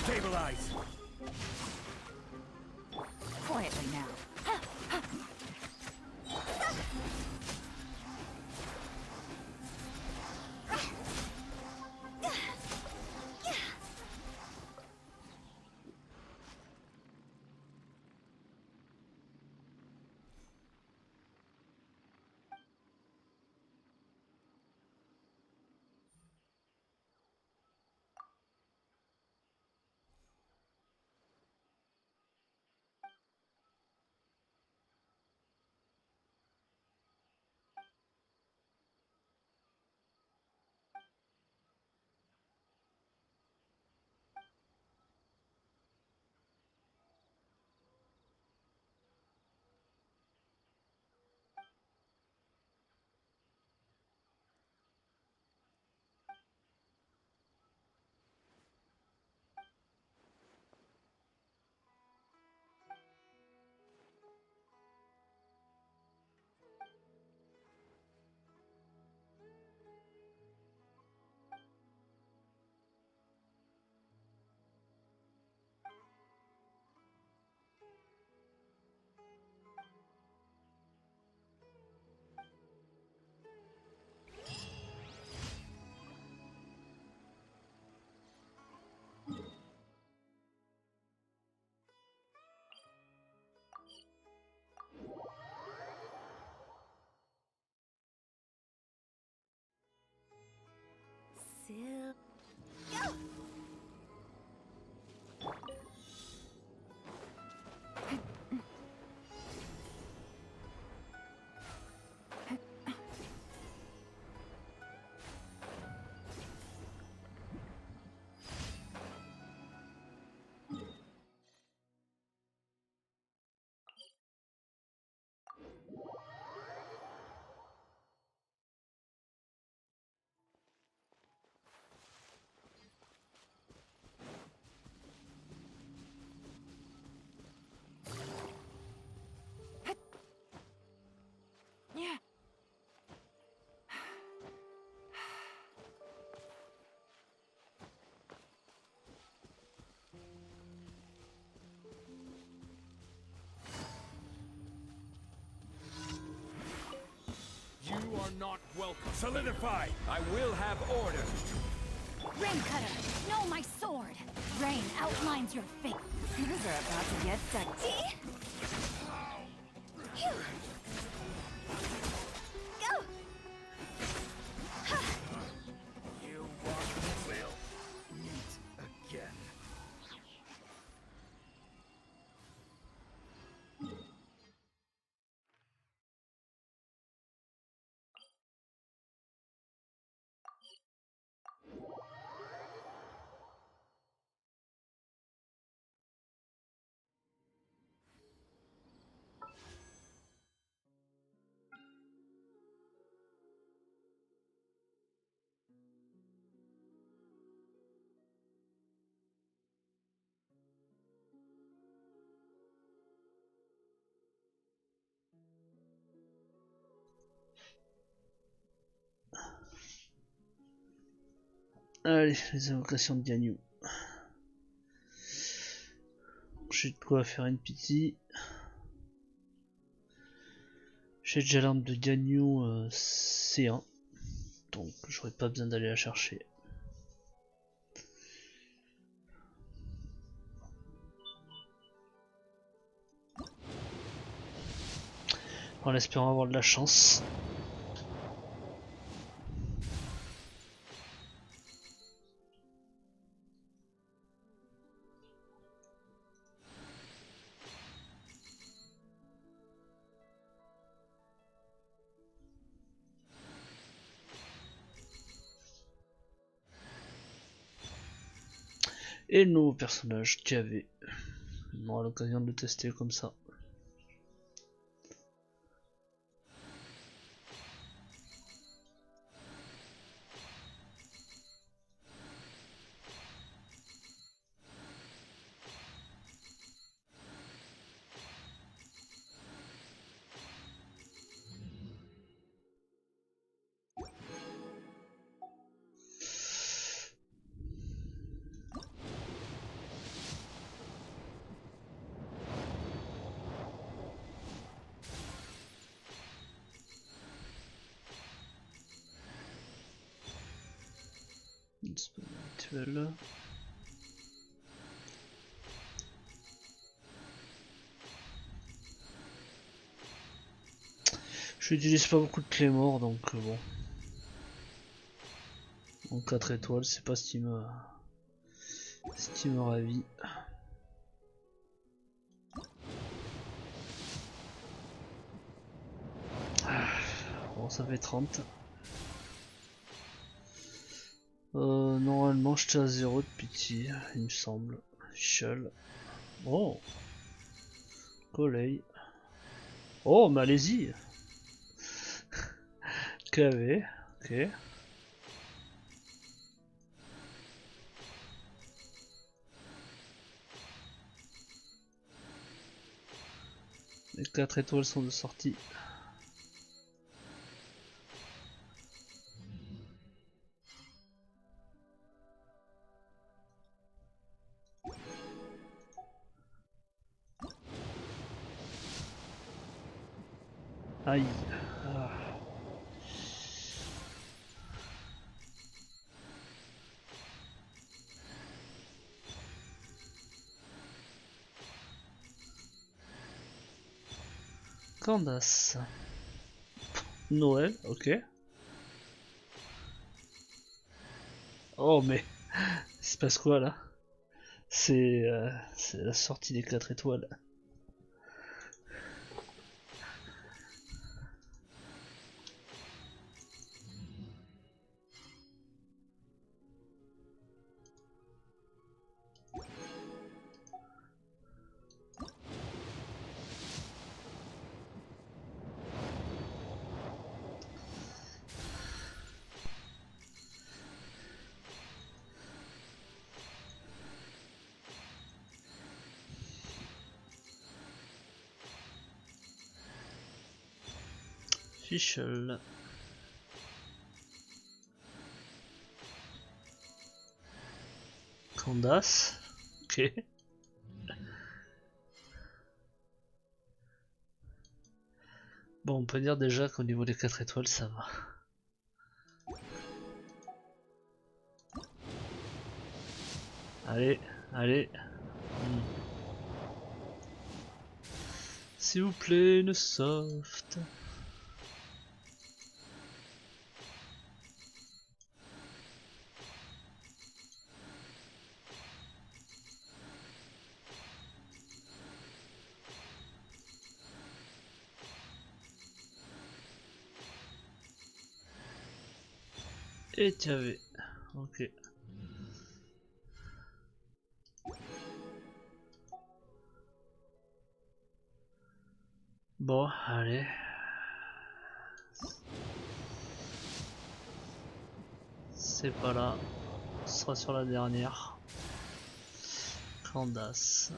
Stabilize! Quietly now. Go! You are not welcome. Solidify! I will have order. Rain Cutter, know my sword. Rain outlines your fate. Things are about to get dicey. Go! You will meet again. Allez, les invocations de Ganyu. J'ai de quoi faire une pitié. J'ai déjà l'arme de Ganyu C1. Donc j'aurais pas besoin d'aller la chercher. En espérant avoir de la chance. Et le nouveau personnage KV. On aura l'occasion de le tester comme ça. Spirituel. Je n'utilise pas beaucoup de clés morts donc bon. En 4 étoiles, c'est pas ce qui me ravit. Bon, ça fait 30. Normalement, j'étais à 0 de pitié, il me semble. Fichel. Oh, Colley. Oh, mais allez-y. KV, ok. Les 4 étoiles sont de sortie. Aïe. Ah. Candace. Noël, ok. Oh mais, il se passe quoi là? C'est la sortie des 4 étoiles. Fichel. Candace. Ok. Bon, on peut dire déjà qu'au niveau des 4 étoiles, ça va. Allez, allez. S'il vous plaît, une soft. Et KV. Ok. Bon, allez. C'est pas là. Ce sera sur la dernière. Candace.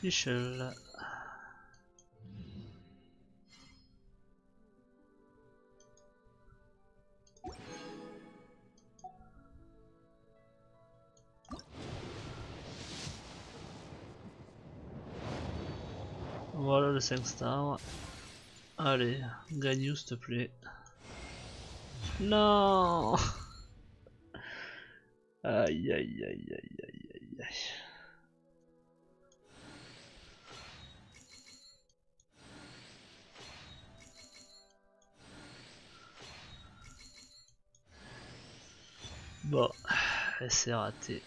Michel. Voilà le 5 stars. Allez, Ganyu s'il te plaît. Non. Aïe aïe aïe aïe aïe aïe aïe. Bon, c'est raté.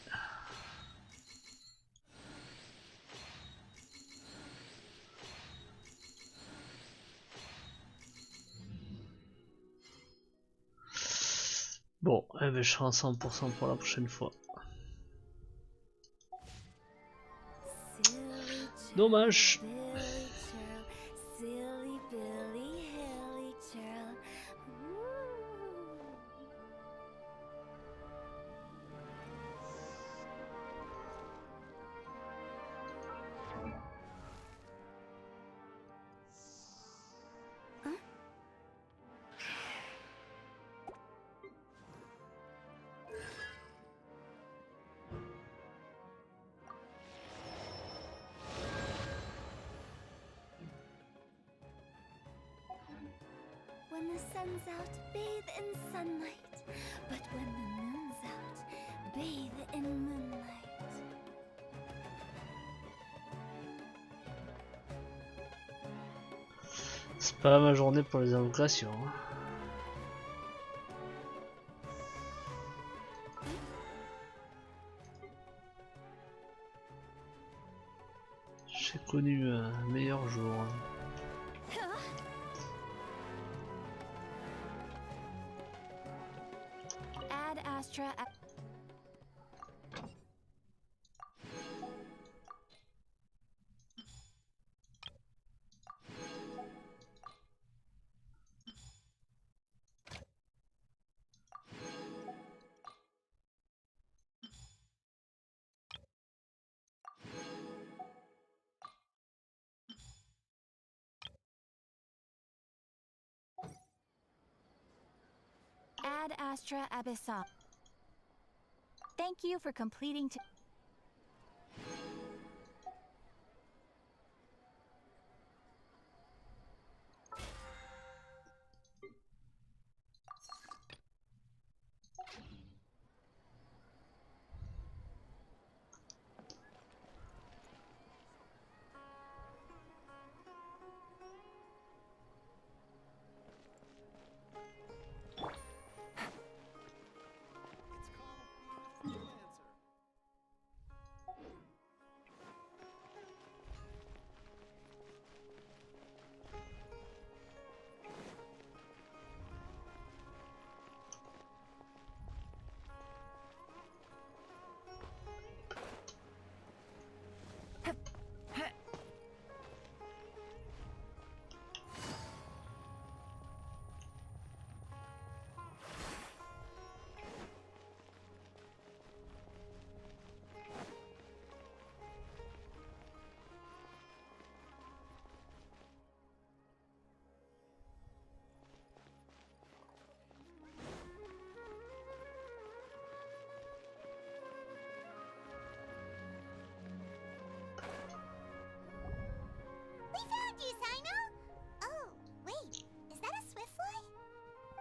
Bon, eh ben, je serai en 100% pour la prochaine fois. Dommage. When the sun's out, bathe in sunlight. But when the moon's out, bathe in moonlight. C'est pas ma journée pour les invocations. Hein. J'ai connu un meilleur jour. Hein. Ad Astra. Ad Astra Abyssal. Thank you for completing.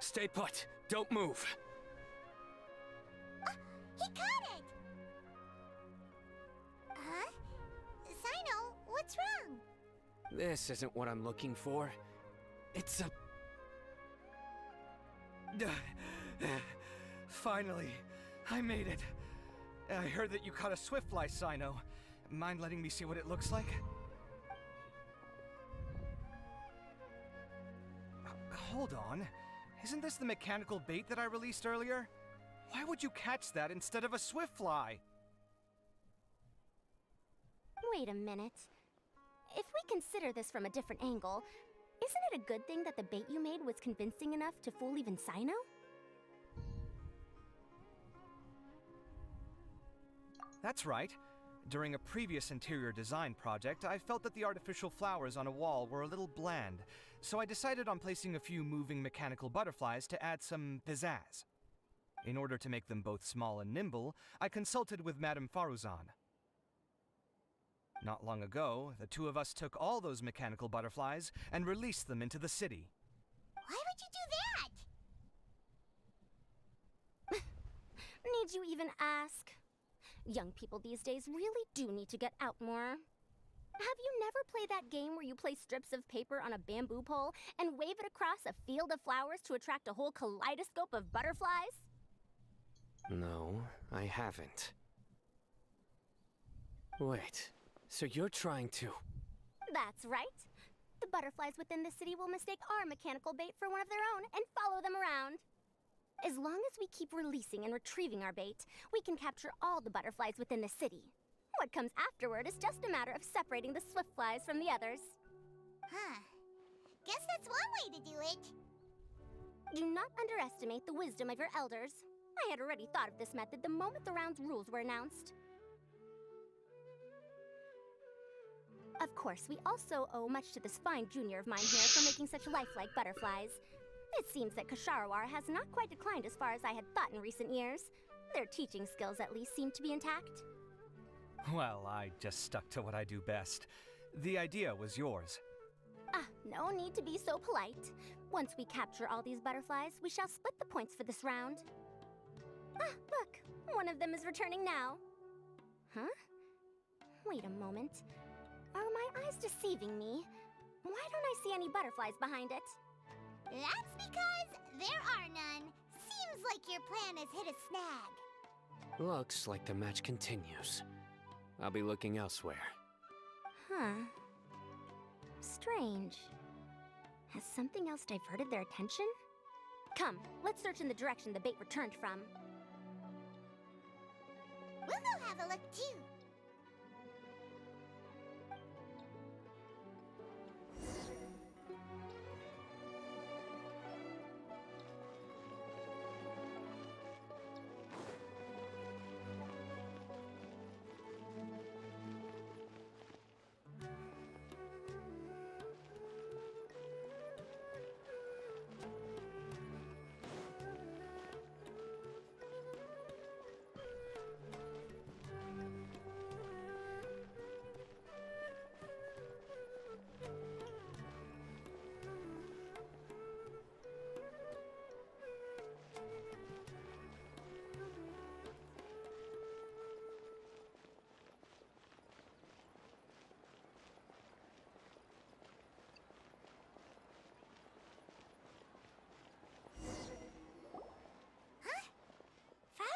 Stay put. Don't move. He caught it! Huh? Sino, what's wrong? This isn't what I'm looking for. It's a... Finally, I made it. I heard that you caught a swiftfly, Sino. Mind letting me see what it looks like? Hold on. Isn't this the mechanical bait that I released earlier? Why would you catch that instead of a swiftfly? Wait a minute. If we consider this from a different angle, isn't it a good thing that the bait you made was convincing enough to fool even Sino? That's right. During a previous interior design project, I felt that the artificial flowers on a wall were a little bland, so I decided on placing a few moving mechanical butterflies to add some pizzazz. In order to make them both small and nimble, I consulted with Madame Faruzan. Not long ago, the two of us took all those mechanical butterflies and released them into the city. Why would you do that? Need you even ask? Young people these days really do need to get out more. Have you never played that game where you place strips of paper on a bamboo pole and wave it across a field of flowers to attract a whole kaleidoscope of butterflies? No, I haven't. Wait, so you're trying to... That's right. The butterflies within the city will mistake our mechanical bait for one of their own and follow them around. As long as we keep releasing and retrieving our bait, we can capture all the butterflies within the city. What comes afterward is just a matter of separating the swift flies from the others. Huh. Guess that's one way to do it. Do not underestimate the wisdom of your elders. I had already thought of this method the moment the round's rules were announced. Of course, we also owe much to this fine junior of mine here for making such lifelike butterflies. It seems that Kasharawar has not quite declined as far as I had thought in recent years. Their teaching skills at least seem to be intact. Well, I just stuck to what I do best. The idea was yours. No need to be so polite. Once we capture all these butterflies, we shall split the points for this round. Look, one of them is returning now. Huh? Wait a moment. Are my eyes deceiving me? Why don't I see any butterflies behind it? That's because there are none. Seems like your plan has hit a snag. Looks like the match continues. I'll be looking elsewhere. Huh. Strange. Has something else diverted their attention? Come, let's search in the direction the bait returned from. We'll go have a look too.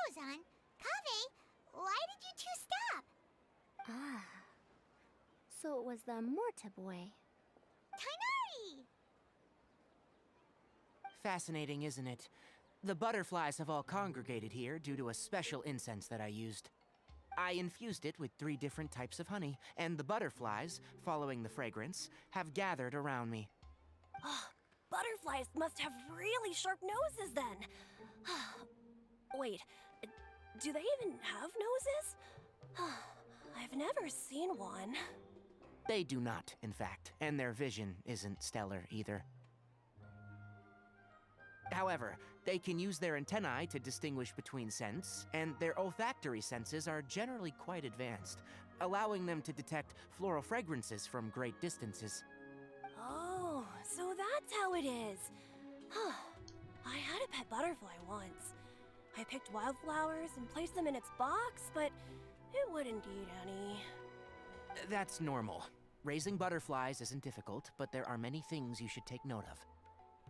Faozan, Kaveh, why did you two stop? So it was the Morta boy. Tainari! Fascinating, isn't it? The butterflies have all congregated here due to a special incense that I used. I infused it with 3 different types of honey, and the butterflies, following the fragrance, have gathered around me. Butterflies must have really sharp noses then. Wait, do they even have noses? I've never seen one. They do not, in fact, and their vision isn't stellar either. However, they can use their antennae to distinguish between scents, and their olfactory senses are generally quite advanced, allowing them to detect floral fragrances from great distances. Oh, so that's how it is. I had a pet butterfly once. I picked wildflowers and placed them in its box, but it wouldn't eat any. That's normal. Raising butterflies isn't difficult, but there are many things you should take note of.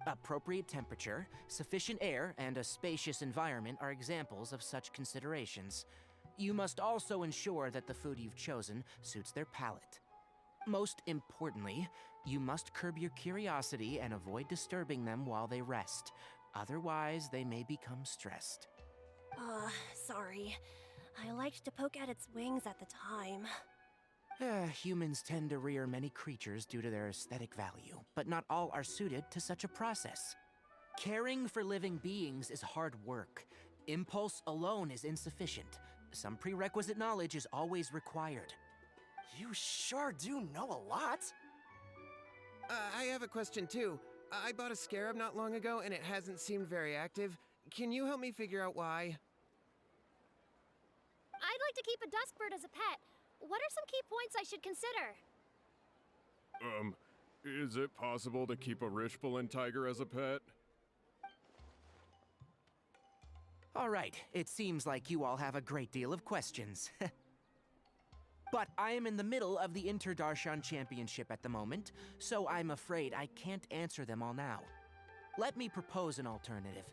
Appropriate temperature, sufficient air, and a spacious environment are examples of such considerations. You must also ensure that the food you've chosen suits their palate. Most importantly, you must curb your curiosity and avoid disturbing them while they rest. Otherwise, they may become stressed. Sorry. I liked to poke at its wings at the time. Humans tend to rear many creatures due to their aesthetic value, but not all are suited to such a process. Caring for living beings is hard work. Impulse alone is insufficient. Some prerequisite knowledge is always required. You sure do know a lot. I have a question too. I bought a scarab not long ago and it hasn't seemed very active. Can you help me figure out why? I'd like to keep a duskbird as a pet. what are some key points I should consider? Is it possible to keep a Rishbalin tiger as a pet? All right, it seems like you all have a great deal of questions. But I am in the middle of the Inter-Darshan Championship at the moment, so I'm afraid I can't answer them all now. Let me propose an alternative.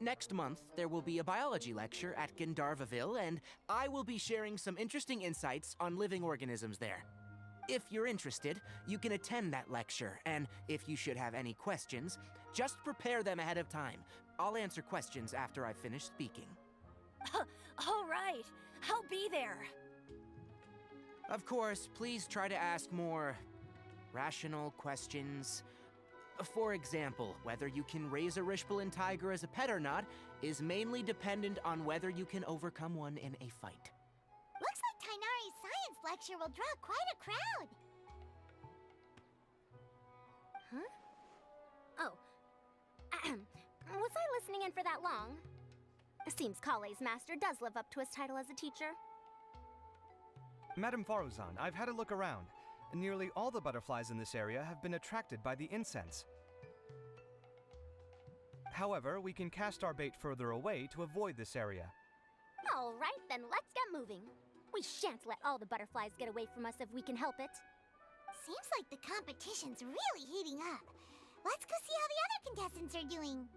Next month, there will be a biology lecture at Gandharvaville, and I will be sharing some interesting insights on living organisms there. If you're interested, you can attend that lecture, and if you should have any questions, just prepare them ahead of time. I'll answer questions after I finish speaking. All right, I'll be there. Of course, please try to ask more rational questions. For example, whether you can raise a Rishbalin tiger as a pet or not is mainly dependent on whether you can overcome one in a fight. Looks like Tainari's science lecture will draw quite a crowd. Huh? Oh. Was I listening in for that long? Seems Kale's master does live up to his title as a teacher. Madame Faruzan, I've had a look around. Nearly all the butterflies in this area have been attracted by the incense. However, we can cast our bait further away to avoid this area. All right, then let's get moving. We shan't let all the butterflies get away from us if we can help it. Seems like the competition's really heating up. Let's go see how the other contestants are doing.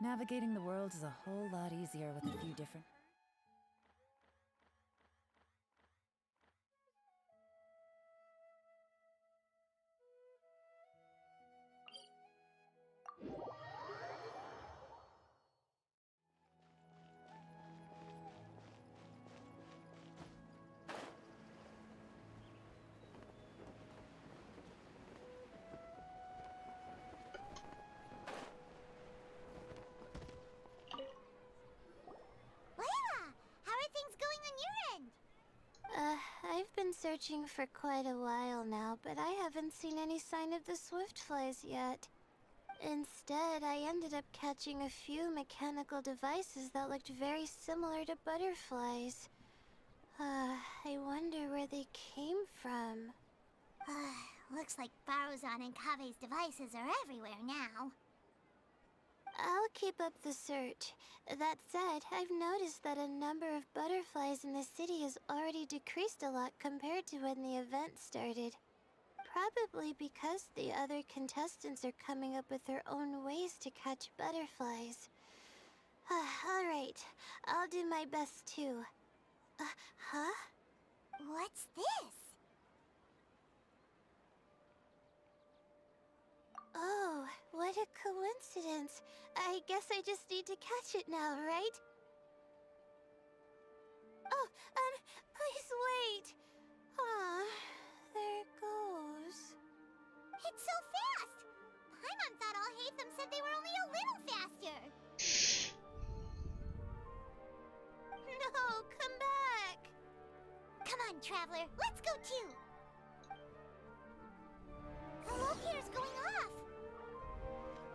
Navigating the world is a whole lot easier with a few different... I've been searching for quite a while now, but I haven't seen any sign of the Swiftflies yet. Instead, I ended up catching a few mechanical devices that looked very similar to butterflies. I wonder where they came from. Looks like Faruzan and Kave's devices are everywhere now. I'll keep up the search. That said, I've noticed that a number of butterflies in the city has already decreased a lot compared to when the event started. Probably because the other contestants are coming up with their own ways to catch butterflies. Alright, I'll do my best too. Huh? What's this? Oh, what a coincidence. I guess I just need to catch it now, right? Oh, please wait. Aw, there it goes. It's so fast! Paimon thought all Hatham said they were only a little faster. No, come back. Come on, Traveler, let's go too. The locator's going off.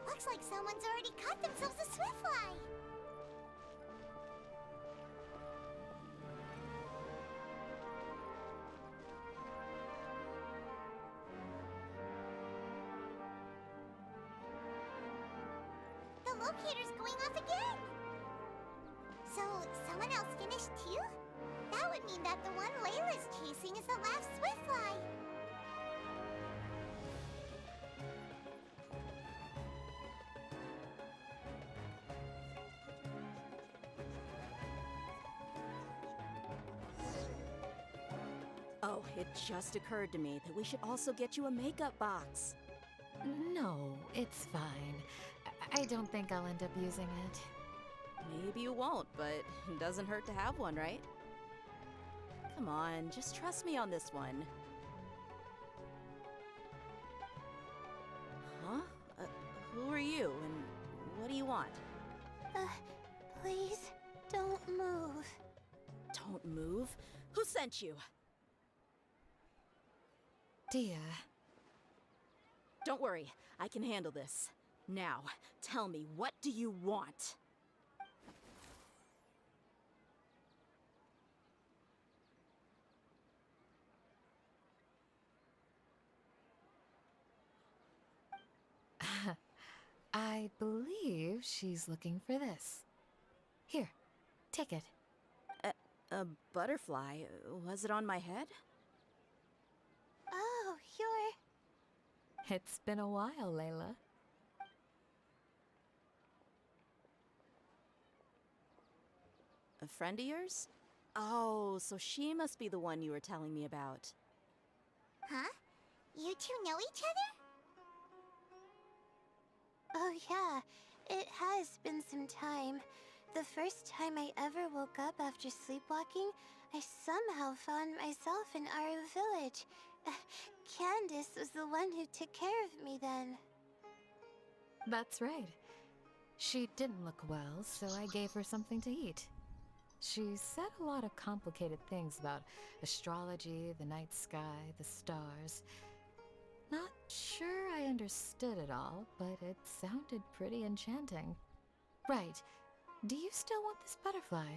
Looks like someone's already caught themselves a Swiftfly. locator's going off again! So, someone else finished too? That would mean that the one Layla's chasing is the last Swiftfly. Oh, it just occurred to me that we should also get you a makeup box. No, it's fine. I don't think I'll end up using it. Maybe you won't, but it doesn't hurt to have one, right? Come on, just trust me on this one. Huh? Who are you, and what do you want? Please, don't move. Don't move? Who sent you? Dia. Don't worry, I can handle this. Now, tell me, what do you want? I believe she's looking for this. Here, take it. A butterfly? Was it on my head? Oh, you're... It's been a while, Layla. A friend of yours? Oh, so she must be the one you were telling me about. Huh? You two know each other? Oh yeah, it has been some time. The first time I ever woke up after sleepwalking, I somehow found myself in Aru village. Candace was the one who took care of me then. That's right. She didn't look well, so I gave her something to eat. She said a lot of complicated things about astrology, the night sky, the stars. Not sure I understood it all, but it sounded pretty enchanting. Right. Do you still want this butterfly?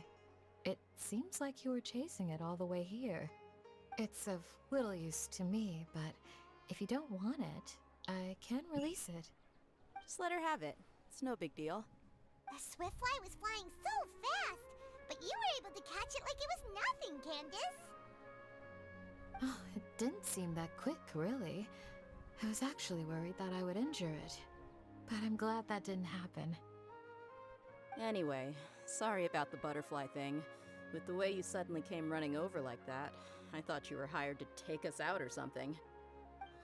It seems like you were chasing it all the way here. It's of little use to me, but if you don't want it, I can release it. Just let her have it. It's no big deal. The Swiftfly was flying so fast, but you were able to catch it like it was nothing, Candace. Oh, it didn't seem that quick, really. I was actually worried that I would injure it, but I'm glad that didn't happen. Anyway, sorry about the butterfly thing. With the way you suddenly came running over like that, I thought you were hired to take us out or something.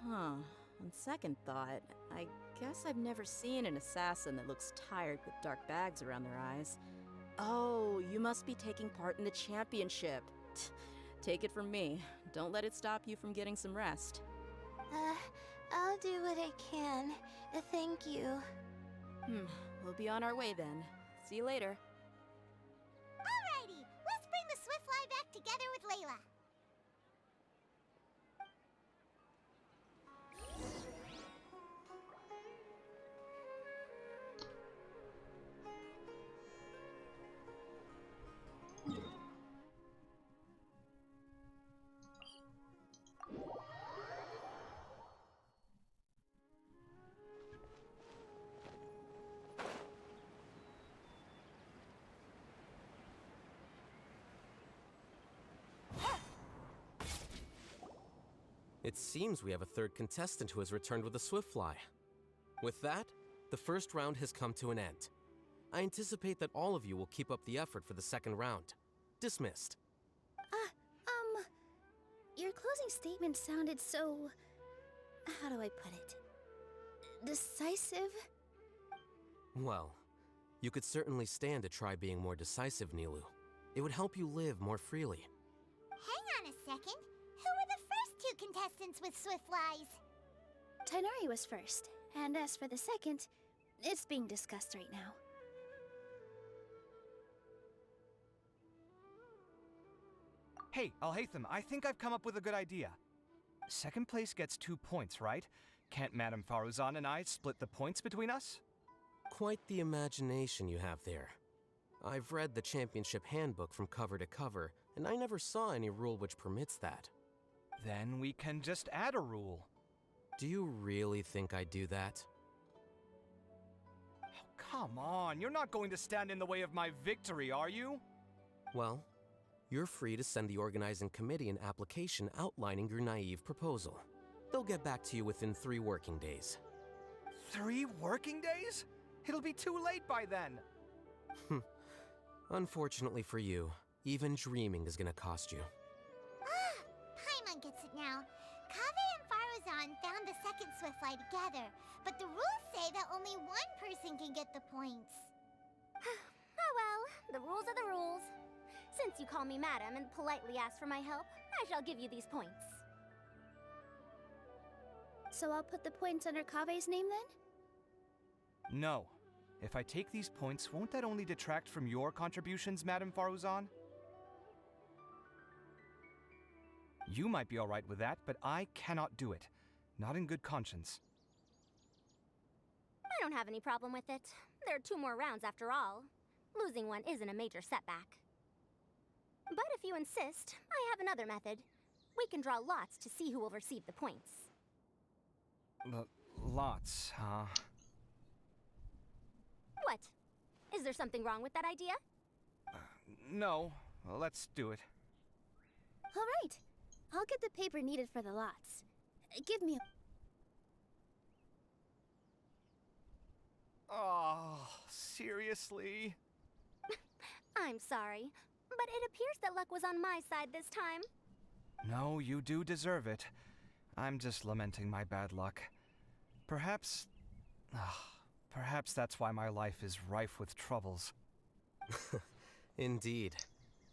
Huh. On second thought, I guess I've never seen an assassin that looks tired with dark bags around their eyes. Oh, you must be taking part in the championship. Take it from me. Don't let it stop you from getting some rest. I'll do what I can. Thank you. We'll be on our way then. See you later. Alrighty, let's bring the Swiftfly back together with Layla. It seems we have a third contestant who has returned with a Swiftfly. With that, the first round has come to an end. I anticipate that all of you will keep up the effort for the second round. Dismissed. Your closing statement sounded so... how do I put it? Decisive? Well, you could certainly stand to try being more decisive, Nilu. It would help you live more freely. Hang on a second. Who were the first two contestants with Swiftflies? Tainari was first, and as for the second, it's being discussed right now. Hey, Alhaitham, I think I've come up with a good idea. Second place gets 2 points, right? Can't Madame Faruzan and I split the points between us? Quite the imagination you have there. I've read the championship handbook from cover to cover, and I never saw any rule which permits that. Then we can just add a rule. Do you really think I'd do that? Come on, you're not going to stand in the way of my victory, are you? Well, you're free to send the organizing committee an application outlining your naive proposal. They'll get back to you within 3 working days. 3 working days? It'll be too late by then. Unfortunately for you, even dreaming is gonna cost you. Ah, Paimon gets it now. Kaveh and Faruzan found the second Swiftfly together, but the rules say that only one person can get the points. Oh well, the rules are the rules. Since you call me madam and politely ask for my help, I shall give you these points. So I'll put the points under Kaveh's name then? No. If I take these points, won't that only detract from your contributions, Madame Faruzan? You might be alright with that, but I cannot do it. Not in good conscience. I don't have any problem with it. There are 2 more rounds after all. Losing one isn't a major setback. But if you insist, I have another method. We can draw lots to see who will receive the points. Lots, huh? What? Is there something wrong with that idea? No. Well, let's do it. All right. I'll get the paper needed for the lots. Give me a... Oh, seriously? I'm sorry, but it appears that luck was on my side this time. No, you do deserve it. I'm just lamenting my bad luck. Perhaps that's why my life is rife with troubles. Indeed.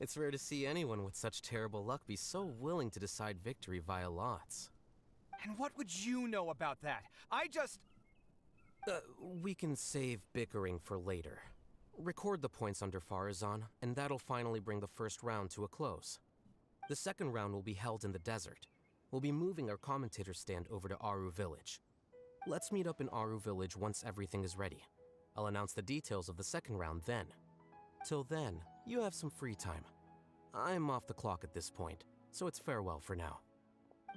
It's rare to see anyone with such terrible luck be so willing to decide victory via lots. And what would you know about that? We can save bickering for later. Record the points under Faruzan, and that'll finally bring the first round to a close. The second round will be held in the desert. We'll be moving our commentator stand over to Aru Village. Let's meet up in Aru Village once everything is ready. I'll announce the details of the second round then. Till then, you have some free time. I'm off the clock at this point, so it's farewell for now.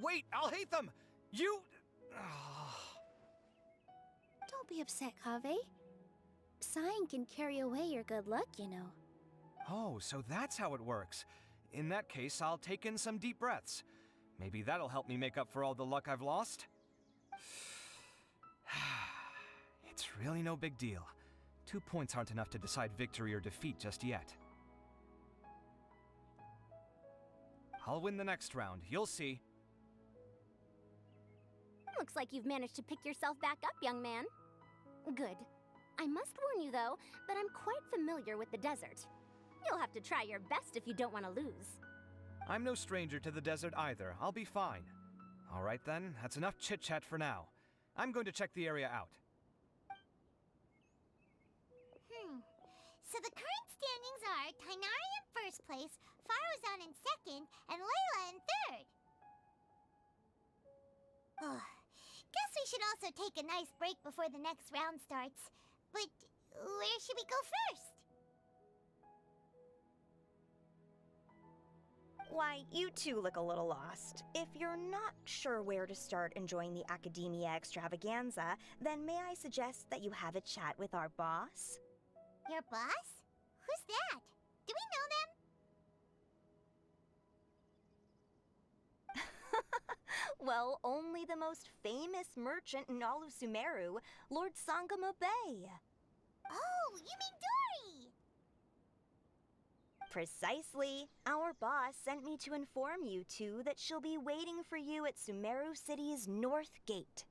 Wait, I'll hate them! You... Don't be upset, Kaveh. Sighing can carry away your good luck, you know. Oh, so that's how it works. In that case, I'll take in some deep breaths. Maybe that'll help me make up for all the luck I've lost. It's really no big deal. 2 points aren't enough to decide victory or defeat just yet. I'll win the next round, you'll see. Looks like you've managed to pick yourself back up, young man. Good. I must warn you, though, that I'm quite familiar with the desert. You'll have to try your best if you don't want to lose. I'm no stranger to the desert either. I'll be fine. All right then, that's enough chit-chat for now. I'm going to check the area out. So the current standings are Tainari in first place, Faruzan in second, and Layla in third. Guess we should also take a nice break before the next round starts. But where should we go first? Why, you two look a little lost. If you're not sure where to start enjoying the Academia extravaganza, then may I suggest that you have a chat with our boss? Your boss? Who's that? Do we know them? Well, only the most famous merchant in all of Sumeru, Lord Sangamo Bay. Oh, you mean Dory! Precisely. Our boss sent me to inform you two that she'll be waiting for you at Sumeru City's North Gate.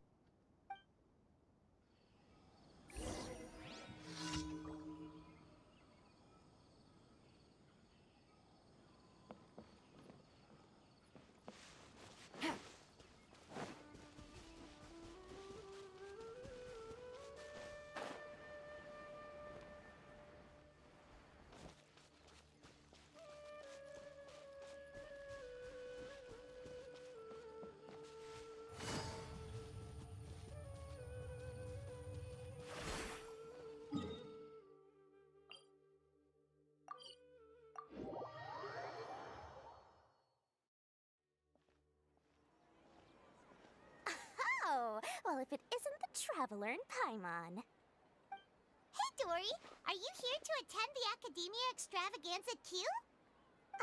Oh, well, if it isn't the Traveler in Paimon. Hey, Dory. Are you here to attend the Academia Extravaganza too?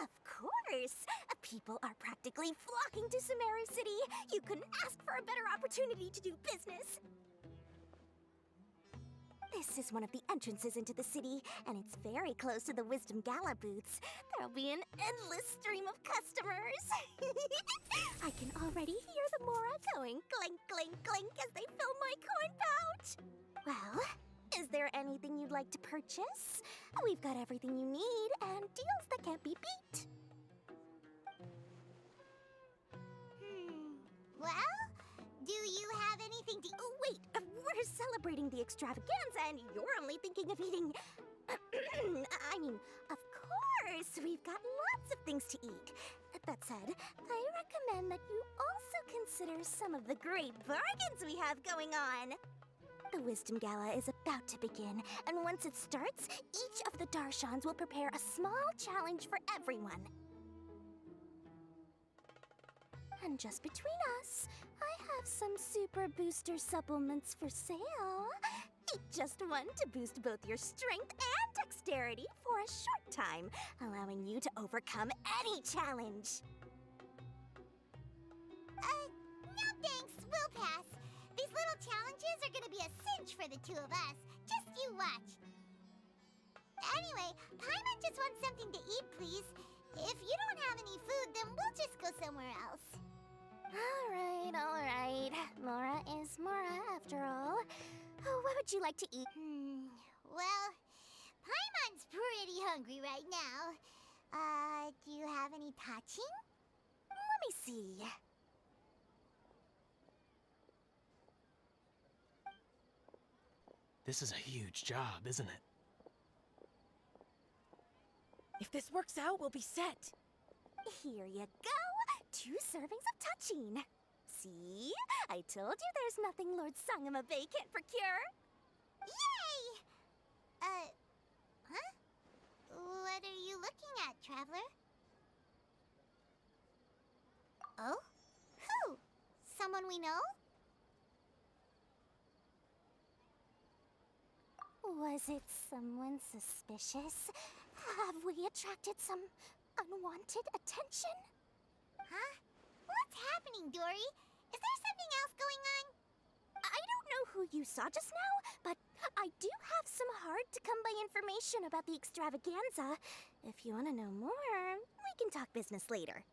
Of course! People are practically flocking to Sumeru City. You couldn't ask for a better opportunity to do business. This is one of the entrances into the city, and it's very close to the Wisdom Gala booths. There'll be an endless stream of customers. I can already hear the Mora going clink, clink, clink as they fill my coin pouch. Well, is there anything you'd like to purchase? We've got everything you need and deals that can't be beat. Well, do you have anything to... Oh, wait, we're celebrating the extravaganza and you're only thinking of eating... I mean, of course, we've got lots of things to eat. That said, I recommend that you also consider some of the great bargains we have going on. The Wisdom Gala is about to begin, and once it starts, each of the Darshans will prepare a small challenge for everyone. And just between us, I have some super booster supplements for sale. Eat just one to boost both your strength and dexterity for a short time, allowing you to overcome any challenge. No thanks, we'll pass. These little challenges are gonna be a cinch for the two of us. Just you watch. Anyway, Paimon just wants something to eat, please. If you don't have any food, then we'll just go somewhere else. All right. Mora is Mora, after all. Oh, what would you like to eat? Well, Paimon's pretty hungry right now. Do you have any touching? Let me see. This is a huge job, isn't it? If this works out, we'll be set. Here you go. 2 servings of touching. See? I told you there's nothing Lord Sangamabay can't procure. Yay! Huh? What are you looking at, Traveler? Oh? Who? Someone we know? Was it someone suspicious? Have we attracted some unwanted attention? Huh? What's happening, Dory? Is there something else going on? I don't know who you saw just now, but I do have some hard-to-come-by information about the extravaganza. If you want to know more, we can talk business later.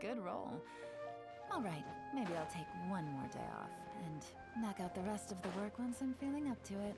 Good roll. All right, maybe I'll take one more day off and knock out the rest of the work once I'm feeling up to it.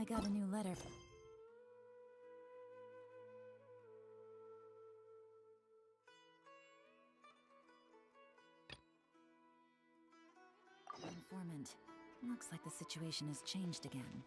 got a new letter. Informant. Looks like the situation has changed again.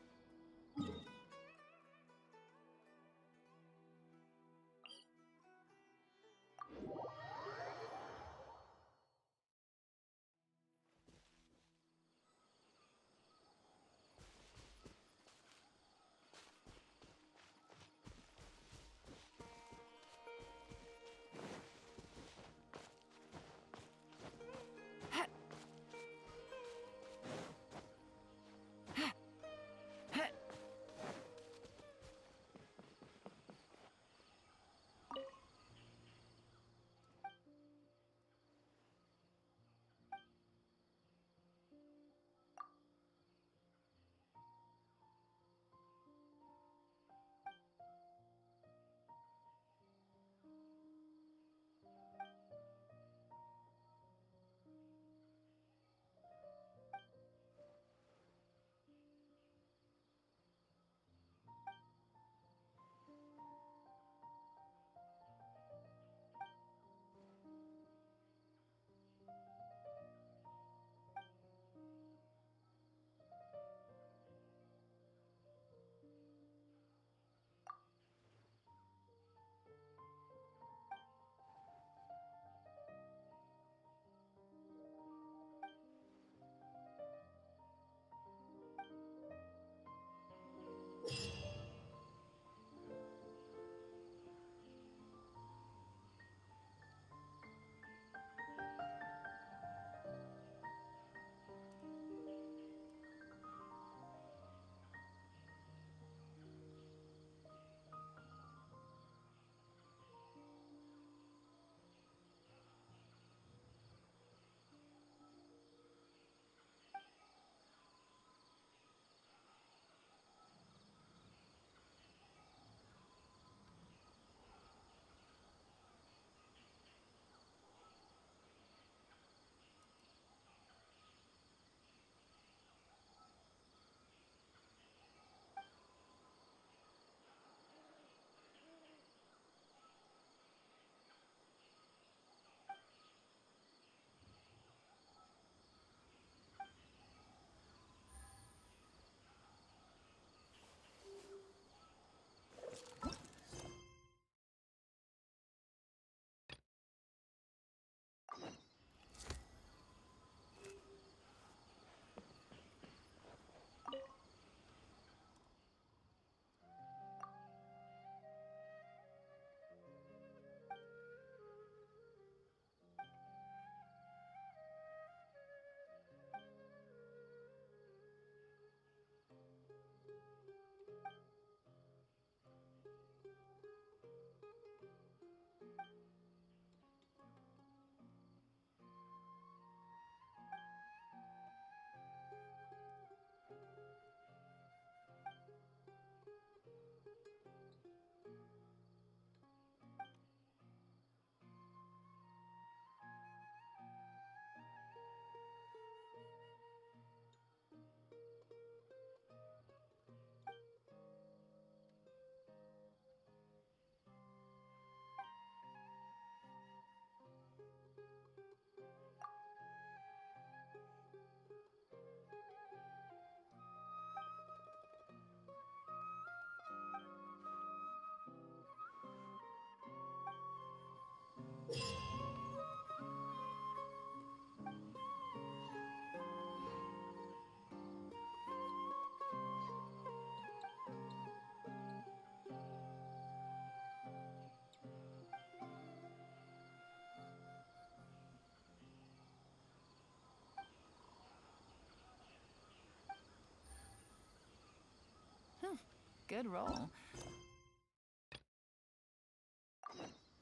Good roll.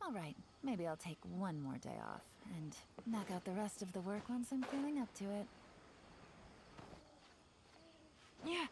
All right, maybe I'll take one more day off and knock out the rest of the work once I'm feeling up to it. Yeah.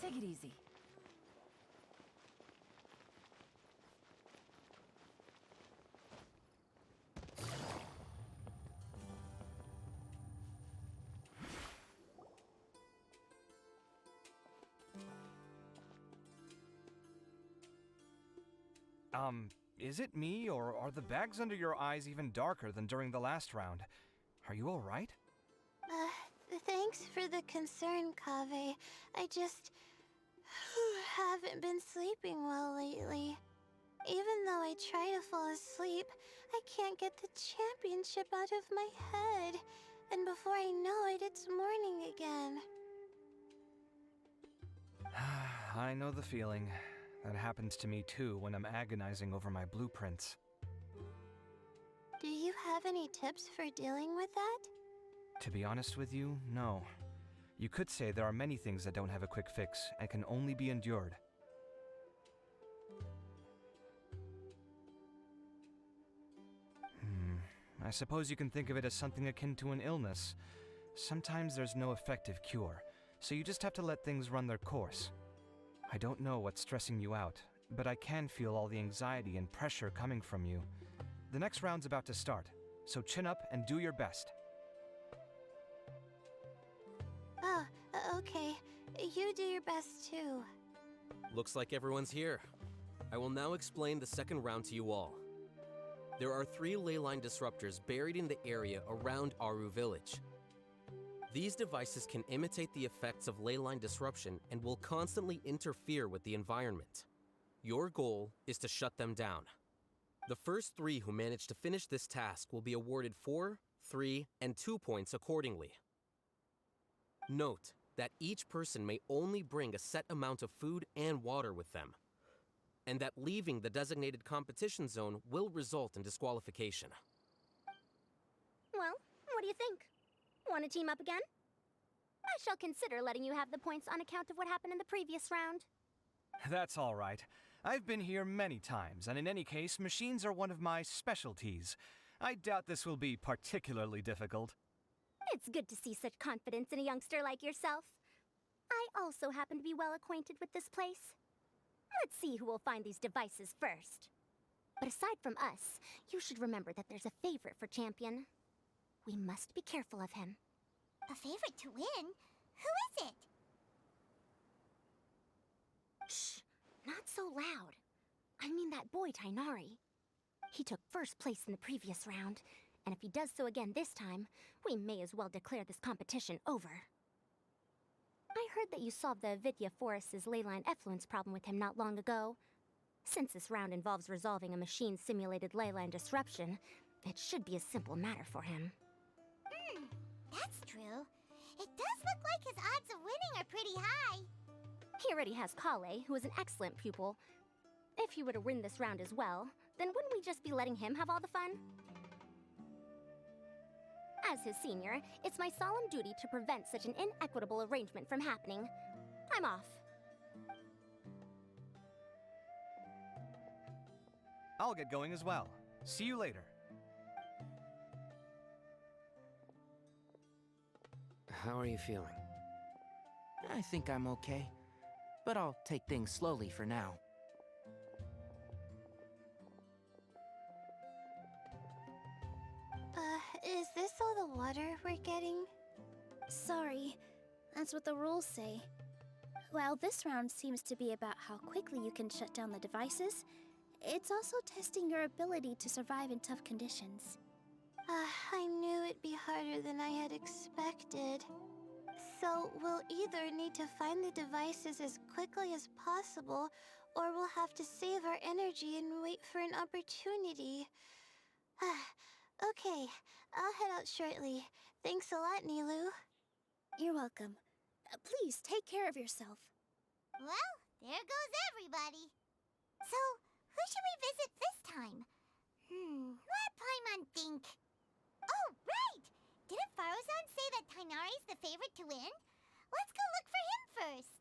Take it easy. Is it me, or are the bags under your eyes even darker than during the last round? Are you alright? Thanks for the concern, Kaveh. I just haven't been sleeping well lately. Even though I try to fall asleep, I can't get the championship out of my head. And before I know it, it's morning again. I know the feeling. That happens to me too when I'm agonizing over my blueprints. Do you have any tips for dealing with that? To be honest with you, no. You could say there are many things that don't have a quick fix and can only be endured. I suppose you can think of it as something akin to an illness. Sometimes there's no effective cure, so you just have to let things run their course. I don't know what's stressing you out, but I can feel all the anxiety and pressure coming from you. The next round's about to start, so chin up and do your best. Oh, okay. You do your best too. Looks like everyone's here. I will now explain the second round to you all. There are 3 leyline disruptors buried in the area around Aru Village. These devices can imitate the effects of leyline disruption and will constantly interfere with the environment. Your goal is to shut them down. The first 3 who manage to finish this task will be awarded 4, 3, and 2 points accordingly. Note that each person may only bring a set amount of food and water with them, and that leaving the designated competition zone will result in disqualification. Well, what do you think? Want to team up again? I shall consider letting you have the points on account of what happened in the previous round. That's all right. I've been here many times, and in any case, machines are one of my specialties. I doubt this will be particularly difficult. It's good to see such confidence in a youngster like yourself. I also happen to be well acquainted with this place. Let's see who will find these devices first. But aside from us, you should remember that there's a favorite for Champion. We must be careful of him. A favorite to win? Who is it? Shh! Not so loud. I mean that boy, Tainari. He took first place in the previous round, and if he does so again this time, we may as well declare this competition over. I heard that you solved the Avidya Forest's leyline effluence problem with him not long ago. Since this round involves resolving a machine-simulated leyline disruption, it should be a simple matter for him. That's true. It does look like his odds of winning are pretty high. He already has Kale, who is an excellent pupil. If he were to win this round as well, then wouldn't we just be letting him have all the fun? As his senior, it's my solemn duty to prevent such an inequitable arrangement from happening. I'm off. I'll get going as well. See you later. How are you feeling? I think I'm okay, but I'll take things slowly for now. Is this all the water we're getting? Sorry, that's what the rules say. While this round seems to be about how quickly you can shut down the devices, it's also testing your ability to survive in tough conditions. I knew it'd be harder than I had expected. So we'll either need to find the devices as quickly as possible, or we'll have to save our energy and wait for an opportunity. Okay, I'll head out shortly. Thanks a lot, Nilu. You're welcome. Please take care of yourself. Well, there goes everybody. So, who should we visit this time? Let Paimon think. Oh, right! Didn't Faruzan say that Tainari's the favorite to win? Let's go look for him first.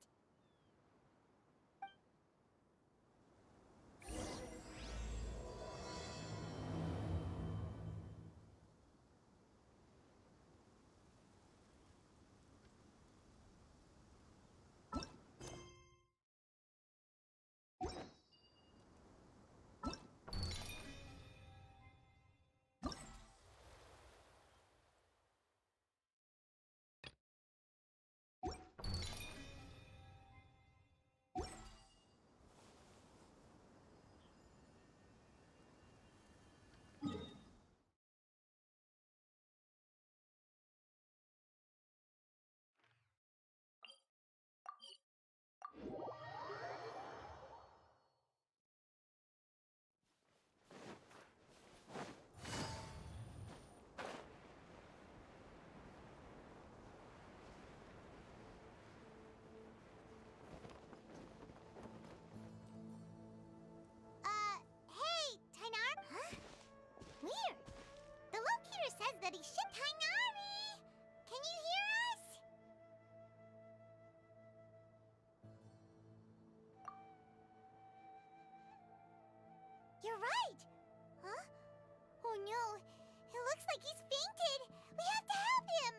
like he's fainted! We have to help him!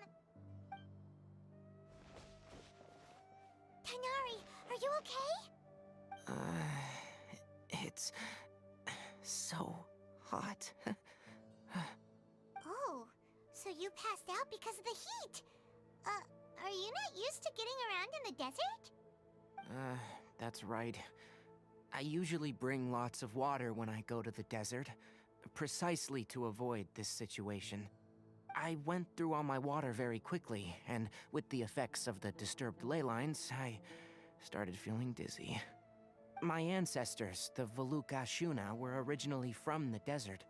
Tighnari, are you okay? It's so hot. Oh, so you passed out because of the heat. Are you not used to getting around in the desert? That's right. I usually bring lots of water when I go to the desert, precisely to avoid this situation. I went through all my water very quickly, and with the effects of the disturbed ley lines, I started feeling dizzy. My ancestors, the Valukashuna, were originally from the desert.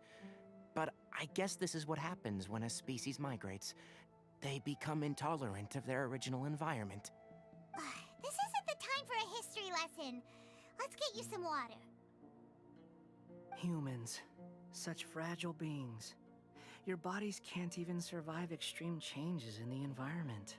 But I guess this is what happens when a species migrates. They become intolerant of their original environment. This isn't the time for a history lesson. Let's get you some water. Humans. Such fragile beings. Your bodies can't even survive extreme changes in the environment.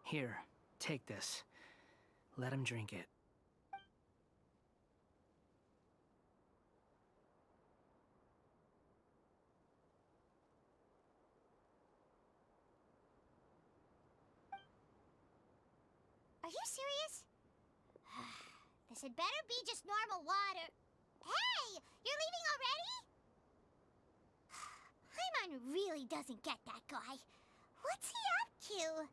Here, take this. Let him drink it. Are you serious? This had better be just normal water. Hey! You're leaving already? Paimon really doesn't get that guy. What's he up to?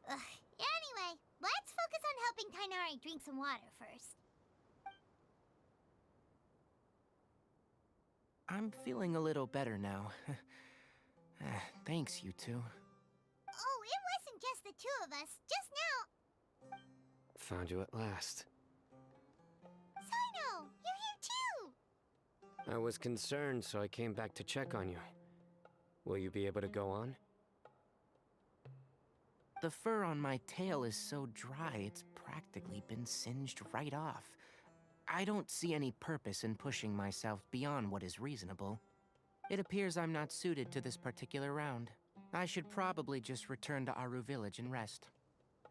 Anyway, let's focus on helping Tighnari drink some water first. I'm feeling a little better now. Thanks, you two. Oh, it wasn't just the two of us. Just now. Found you at last. Sino, you're here too! I was concerned, so I came back to check on you. Will you be able to go on? The fur on my tail is so dry, it's practically been singed right off. I don't see any purpose in pushing myself beyond what is reasonable. It appears I'm not suited to this particular round. I should probably just return to Aru Village and rest.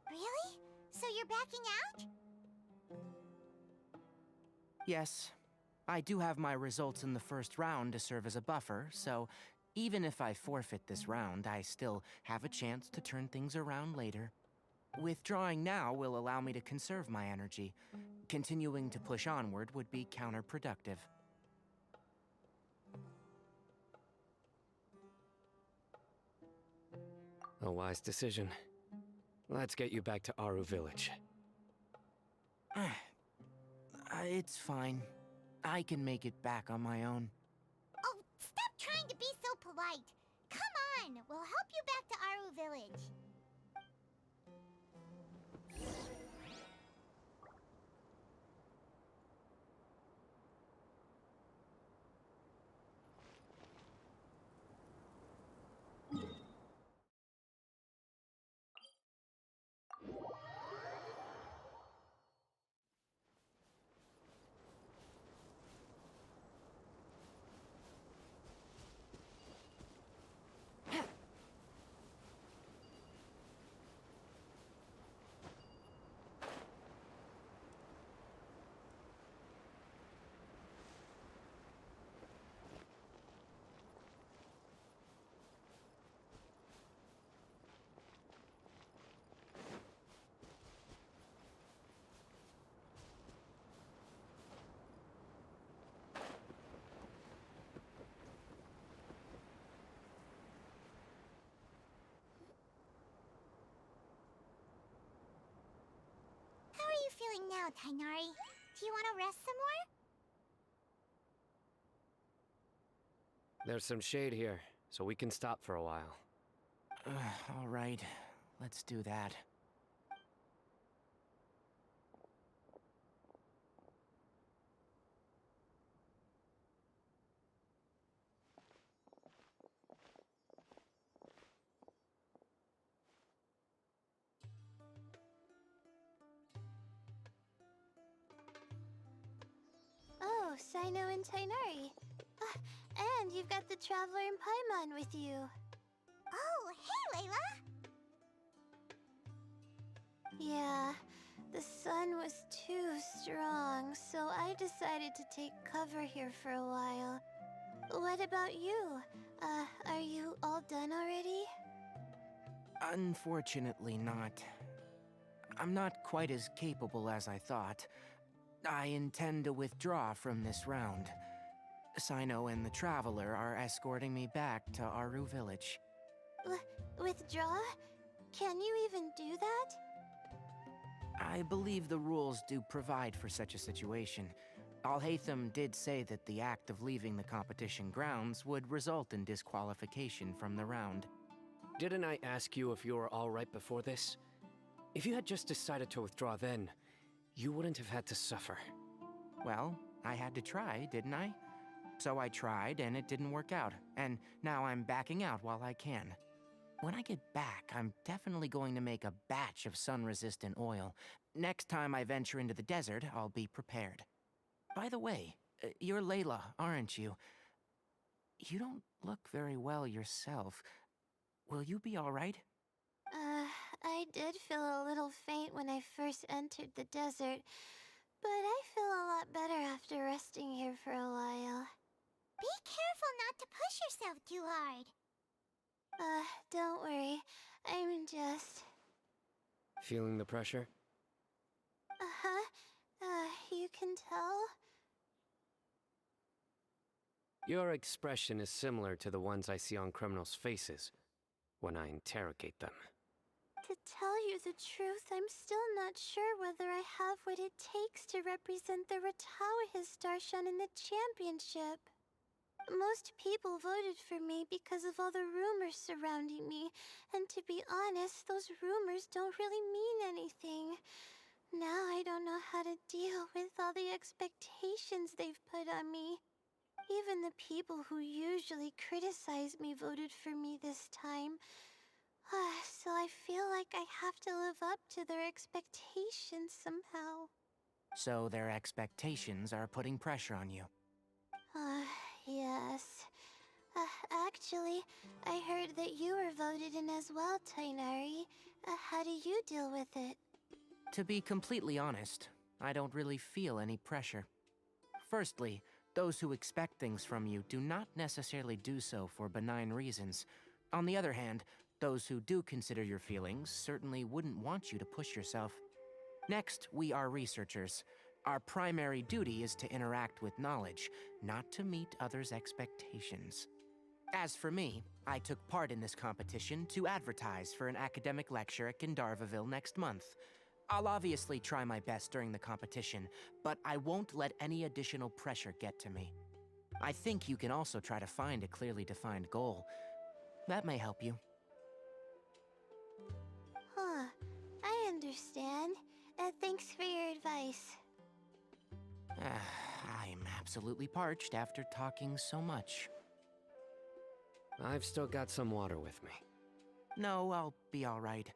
Really? So you're backing out? Yes. I do have my results in the first round to serve as a buffer, so even if I forfeit this round, I still have a chance to turn things around later. Withdrawing now will allow me to conserve my energy. Continuing to push onward would be counterproductive. A wise decision. Let's get you back to Aru Village. It's fine. I can make it back on my own. Oh, stop trying to be so polite. Come on, we'll help you back to Aru Village. now, Tainari. Do you want to rest some more? There's some shade here, so we can stop for a while. All right, let's do that. Oh, Sino and Tainari. And you've got the Traveler and Paimon with you. Oh, hey, Layla! Yeah, the sun was too strong, so I decided to take cover here for a while. What about you? Are you all done already? Unfortunately not. I'm not quite as capable as I thought. I intend to withdraw from this round. Sino and the Traveler are escorting me back to Aru Village. Withdraw? Can you even do that? I believe the rules do provide for such a situation. Alhaitham did say that the act of leaving the competition grounds would result in disqualification from the round. Didn't I ask you if you were all right before this? If you had just decided to withdraw then, you wouldn't have had to suffer. Well, I had to try, didn't I? So I tried, and it didn't work out, and now I'm backing out while I can. When I get back, I'm definitely going to make a batch of sun-resistant oil. Next time I venture into the desert, I'll be prepared. By the way, you're Layla, aren't you? You don't look very well yourself. Will you be all right? I did feel a little faint when I first entered the desert, but I feel a lot better after resting here for a while. Be careful not to push yourself too hard. Don't worry. I'm just... Feeling the pressure? Uh-huh. You can tell? Your expression is similar to the ones I see on criminals' faces when I interrogate them. To tell you the truth, I'm still not sure whether I have what it takes to represent the Ratawa Histarshan in the championship. Most people voted for me because of all the rumors surrounding me, and to be honest, those rumors don't really mean anything. Now I don't know how to deal with all the expectations they've put on me. Even the people who usually criticize me voted for me this time. So I feel like I have to live up to their expectations somehow. So their expectations are putting pressure on you. Yes. Actually, I heard that you were voted in as well, Tainari. How do you deal with it? To be completely honest, I don't really feel any pressure. Firstly, those who expect things from you do not necessarily do so for benign reasons. On the other hand, those who do consider your feelings certainly wouldn't want you to push yourself. Next, we are researchers. Our primary duty is to interact with knowledge, not to meet others' expectations. As for me, I took part in this competition to advertise for an academic lecture at Gandharvaville next month. I'll obviously try my best during the competition, but I won't let any additional pressure get to me. I think you can also try to find a clearly defined goal. That may help you. Huh. I understand. Thanks for your advice. I'm absolutely parched after talking so much. I've still got some water with me. No, I'll be all right.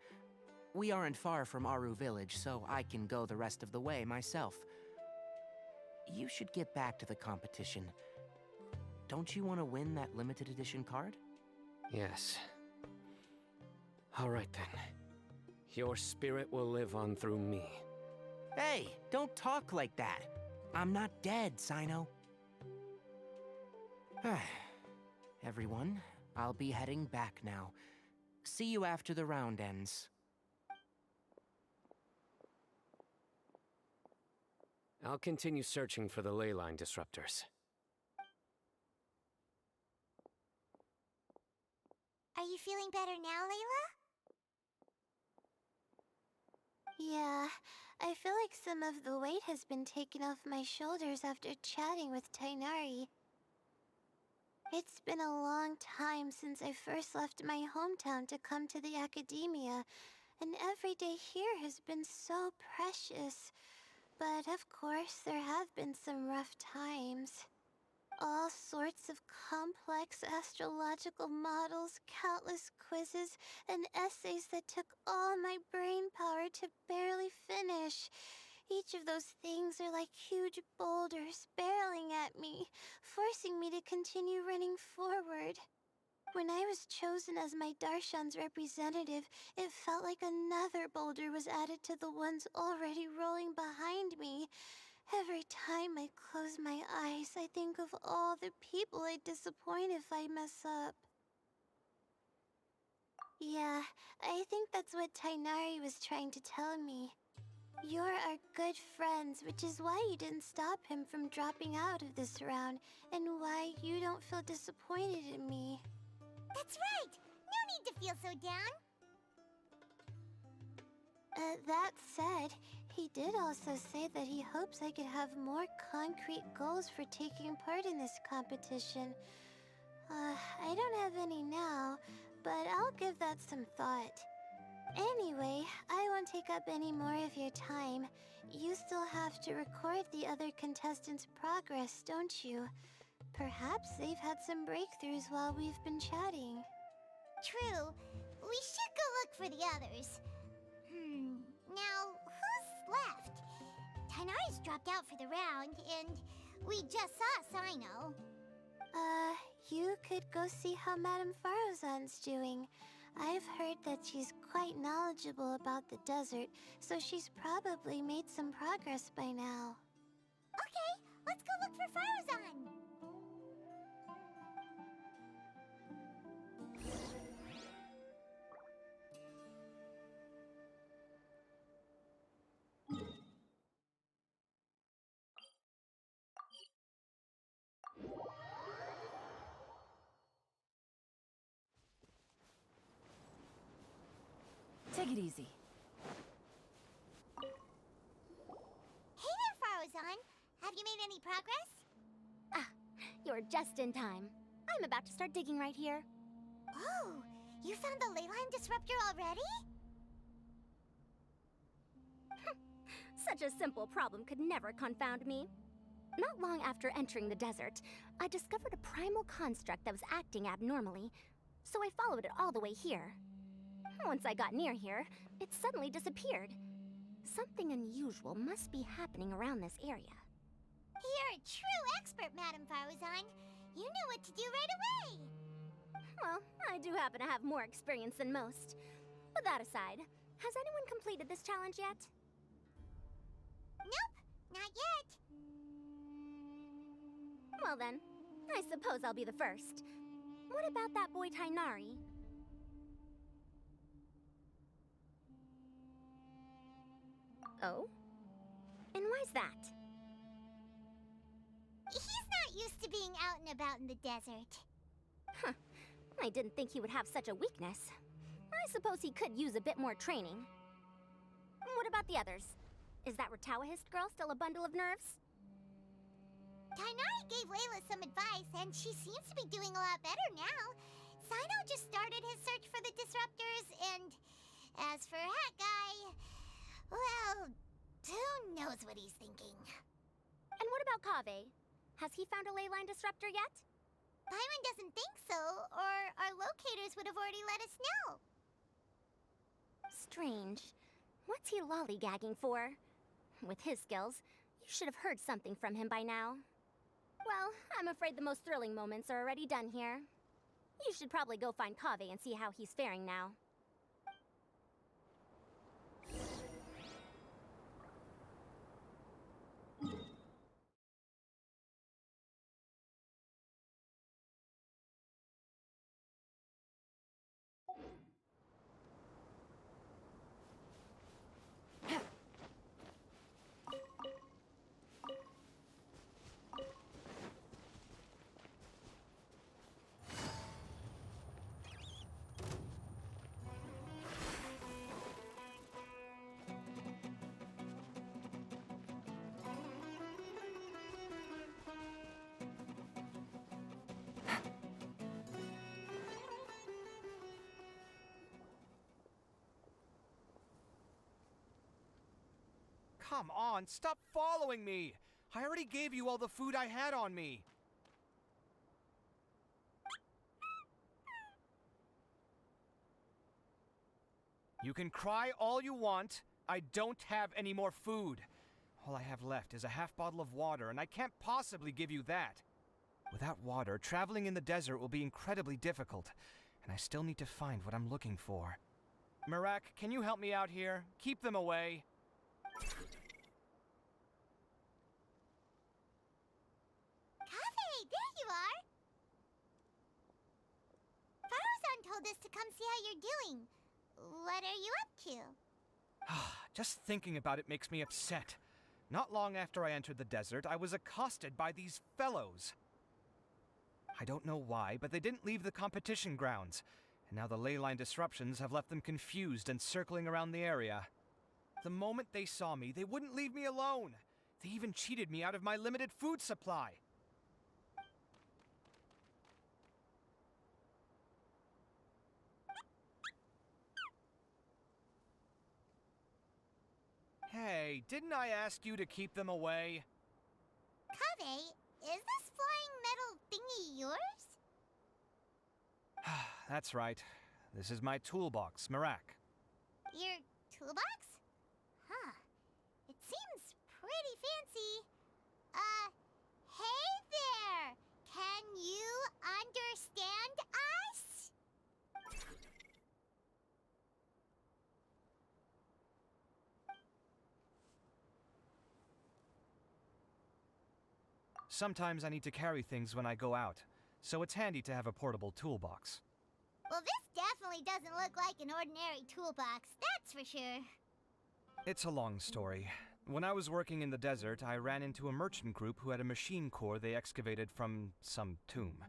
We aren't far from Aru Village, so I can go the rest of the way myself. You should get back to the competition. Don't you want to win that limited edition card? Yes. All right then. Your spirit will live on through me. Hey, don't talk like that. I'm not dead, Sino. Everyone, I'll be heading back now. See you after the round ends. I'll continue searching for the ley line disruptors. Are you feeling better now, Layla? Yeah, I feel like some of the weight has been taken off my shoulders after chatting with Tainari. It's been a long time since I first left my hometown to come to the academia, and every day here has been so precious. But of course, there have been some rough times. All sorts of complex astrological models, countless quizzes, and essays that took all my brain power to barely finish. Each of those things are like huge boulders barreling at me, forcing me to continue running forward. When I was chosen as my Darshan's representative, it felt like another boulder was added to the ones already rolling behind me. Every time I close my eyes, I think of all the people I'd disappoint if I mess up. Yeah, I think that's what Tainari was trying to tell me. You're our good friends, which is why you didn't stop him from dropping out of this round, and why you don't feel disappointed in me. That's right! No need to feel so down! That said, he did also say that he hopes I could have more concrete goals for taking part in this competition. I don't have any now, but I'll give that some thought. Anyway, I won't take up any more of your time. You still have to record the other contestants' progress, don't you? Perhaps they've had some breakthroughs while we've been chatting. True. We should go look for the others. Now, who's left? Tainari's dropped out for the round, and we just saw Sino. You could go see how Madame Farozan's doing. I've heard that she's quite knowledgeable about the desert, so she's probably made some progress by now. Okay, let's go look for Farozan! Take it easy. Hey there, Farozan! Have you made any progress? Ah, you're just in time. I'm about to start digging right here. Oh, you found the leyline disruptor already? Such a simple problem could never confound me. Not long after entering the desert, I discovered a primal construct that was acting abnormally, so I followed it all the way here. Once I got near here, it suddenly disappeared. Something unusual must be happening around this area. You're a true expert, Madame Farozan. You knew what to do right away. Well, I do happen to have more experience than most. But that aside, has anyone completed this challenge yet? Nope, not yet. Well then, I suppose I'll be the first. What about that boy Tainari? Oh? And why's that? He's not used to being out and about in the desert. Huh. I didn't think he would have such a weakness. I suppose he could use a bit more training. What about the others? Is that Ratawahist girl still a bundle of nerves? Tainari gave Layla some advice, and she seems to be doing a lot better now. Sino just started his search for the disruptors, and as for Hat Guy, well, who knows what he's thinking. And what about Kaveh? Has he found a leyline disruptor yet? Paimon doesn't think so, or our locators would have already let us know. Strange. What's he lollygagging for? With his skills, you should have heard something from him by now. Well, I'm afraid the most thrilling moments are already done here. You should probably go find Kaveh and see how he's faring now. Come on, stop following me! I already gave you all the food I had on me. You can cry all you want. I don't have any more food. All I have left is a half bottle of water, and I can't possibly give you that. Without water, traveling in the desert will be incredibly difficult, and I still need to find what I'm looking for. Marak, can you help me out here? Keep them away. Kaveh, there you are! Farozan told us to come see how you're doing. What are you up to? Just thinking about it makes me upset. Not long after I entered the desert, I was accosted by these fellows. I don't know why, but they didn't leave the competition grounds, and now the ley line disruptions have left them confused and circling around the area. The moment they saw me, they wouldn't leave me alone. They even cheated me out of my limited food supply. Hey, didn't I ask you to keep them away? Kaveh, is this flying metal thingy yours? That's right. This is my toolbox, Marak. Your toolbox? Huh. It seems pretty fancy. Hey there! Can you understand us? Sometimes I need to carry things when I go out, so it's handy to have a portable toolbox. Well, this definitely doesn't look like an ordinary toolbox, that's for sure. It's a long story. When I was working in the desert, I ran into a merchant group who had a machine core they excavated from some tomb.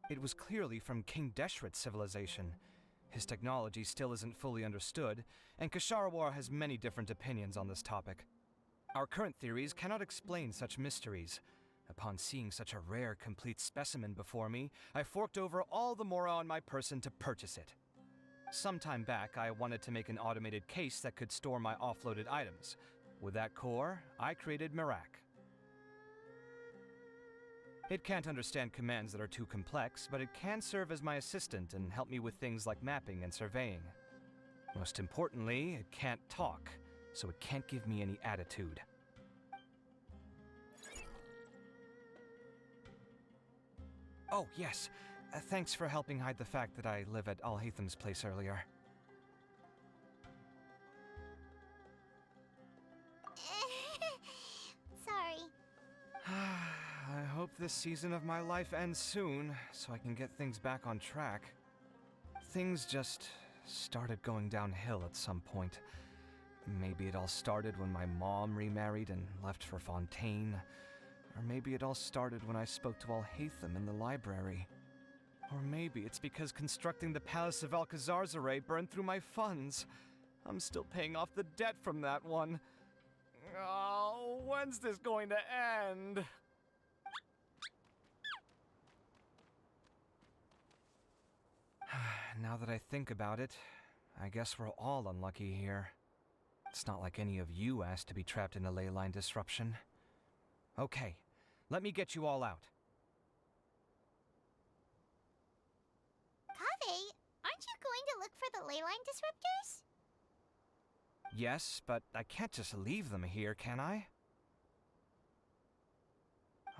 It was clearly from King Deshret's civilization. His technology still isn't fully understood, and Kasharawar has many different opinions on this topic. Our current theories cannot explain such mysteries. Upon seeing such a rare, complete specimen before me, I forked over all the mora on my person to purchase it. Some time back, I wanted to make an automated case that could store my offloaded items. With that core, I created Marak. It can't understand commands that are too complex, but it can serve as my assistant and help me with things like mapping and surveying. Most importantly, it can't talk, so it can't give me any attitude. Oh, yes. Thanks for helping hide the fact that I live at Al-Haytham's place earlier. Sorry. I hope this season of my life ends soon, so I can get things back on track. Things just started going downhill at some point. Maybe it all started when my mom remarried and left for Fontaine. Or maybe it all started when I spoke to Al-Haytham in the library. Or maybe it's because constructing the Palace of Alcazar's burned through my funds. I'm still paying off the debt from that one. Oh, when's this going to end? Now that I think about it, I guess we're all unlucky here. It's not like any of you asked to be trapped in a ley line disruption. Okay, let me get you all out. Kaveh, aren't you going to look for the ley line disruptors? Yes, but I can't just leave them here, can I?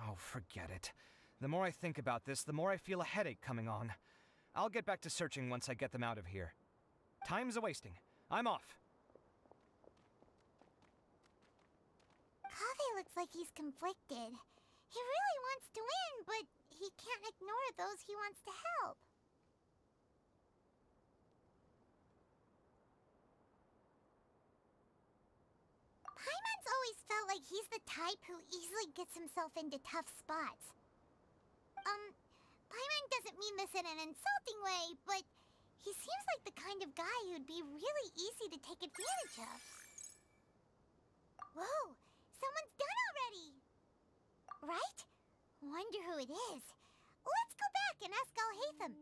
Oh, forget it. The more I think about this, the more I feel a headache coming on. I'll get back to searching once I get them out of here. Time's a-wasting. I'm off. Kaveh looks like he's conflicted. He really wants to win, but he can't ignore those he wants to help. Paimon's always felt like he's the type who easily gets himself into tough spots. Paimon doesn't mean this in an insulting way, but he seems like the kind of guy who'd be really easy to take advantage of. Whoa! Someone's done already! Right? Wonder who it is. Let's go back and ask Al-Haytham.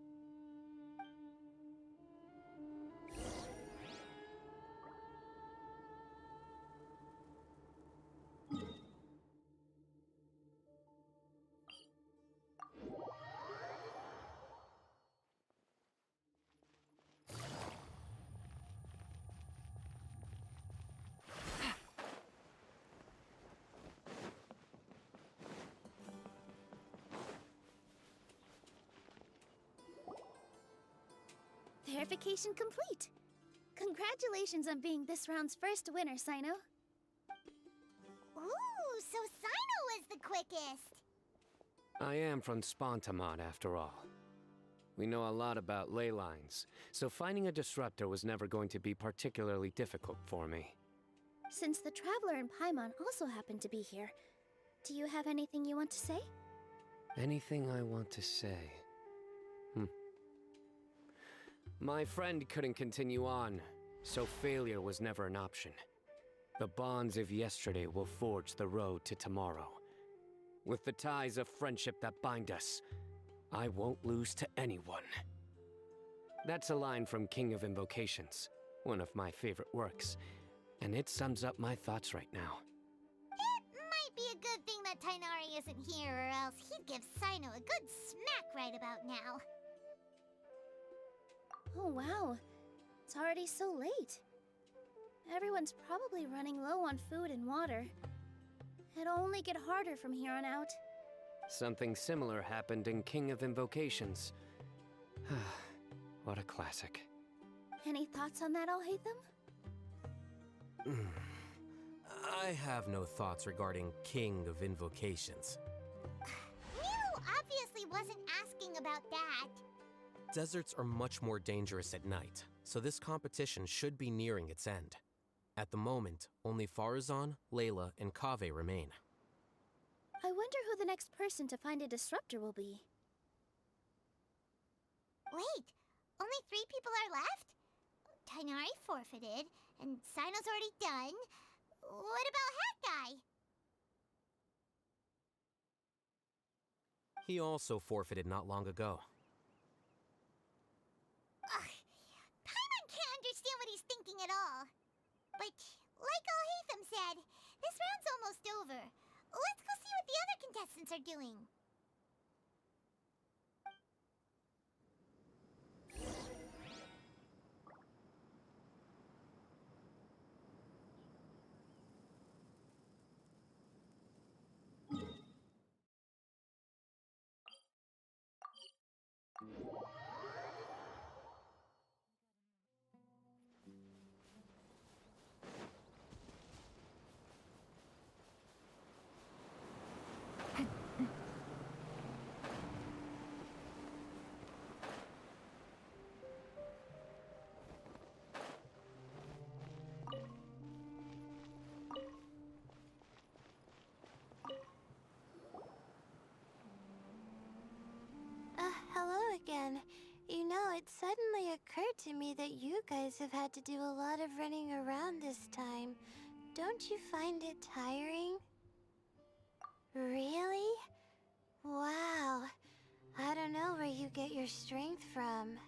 verification complete. Congratulations on being this round's first winner, Sino. Ooh, so Sino was the quickest. I am from Spontamon, after all. We know a lot about ley lines, so finding a disruptor was never going to be particularly difficult for me. Since the Traveler and Paimon also happen to be here, do you have anything you want to say? Anything I want to say? My friend couldn't continue on, so failure was never an option. The bonds of yesterday will forge the road to tomorrow. With the ties of friendship that bind us, I won't lose to anyone. That's a line from King of Invocations, one of my favorite works, and it sums up my thoughts right now. It might be a good thing that Tainari isn't here, or else he'd give Sino a good smack right about now. Oh wow, it's already so late. Everyone's probably running low on food and water. It'll only get harder from here on out. Something similar happened in King of Invocations. What a classic. Any thoughts on that, Alhaitham? I have no thoughts regarding King of Invocations. Milu obviously wasn't asking about that. Deserts are much more dangerous at night, so this competition should be nearing its end. At the moment, only Farazan, Layla, and Kaveh remain. I wonder who the next person to find a disruptor will be. Wait, only 3 people are left? Tainari forfeited, and Sino's already done. What about Hat Guy? He also forfeited not long ago. Ugh, Paimon can't understand what he's thinking at all. But, like Alhaitham said, this round's almost over. Let's go see what the other contestants are doing. Hello again. You know, it suddenly occurred to me that you guys have had to do a lot of running around this time. Don't you find it tiring? Really? Wow. I don't know where you get your strength from.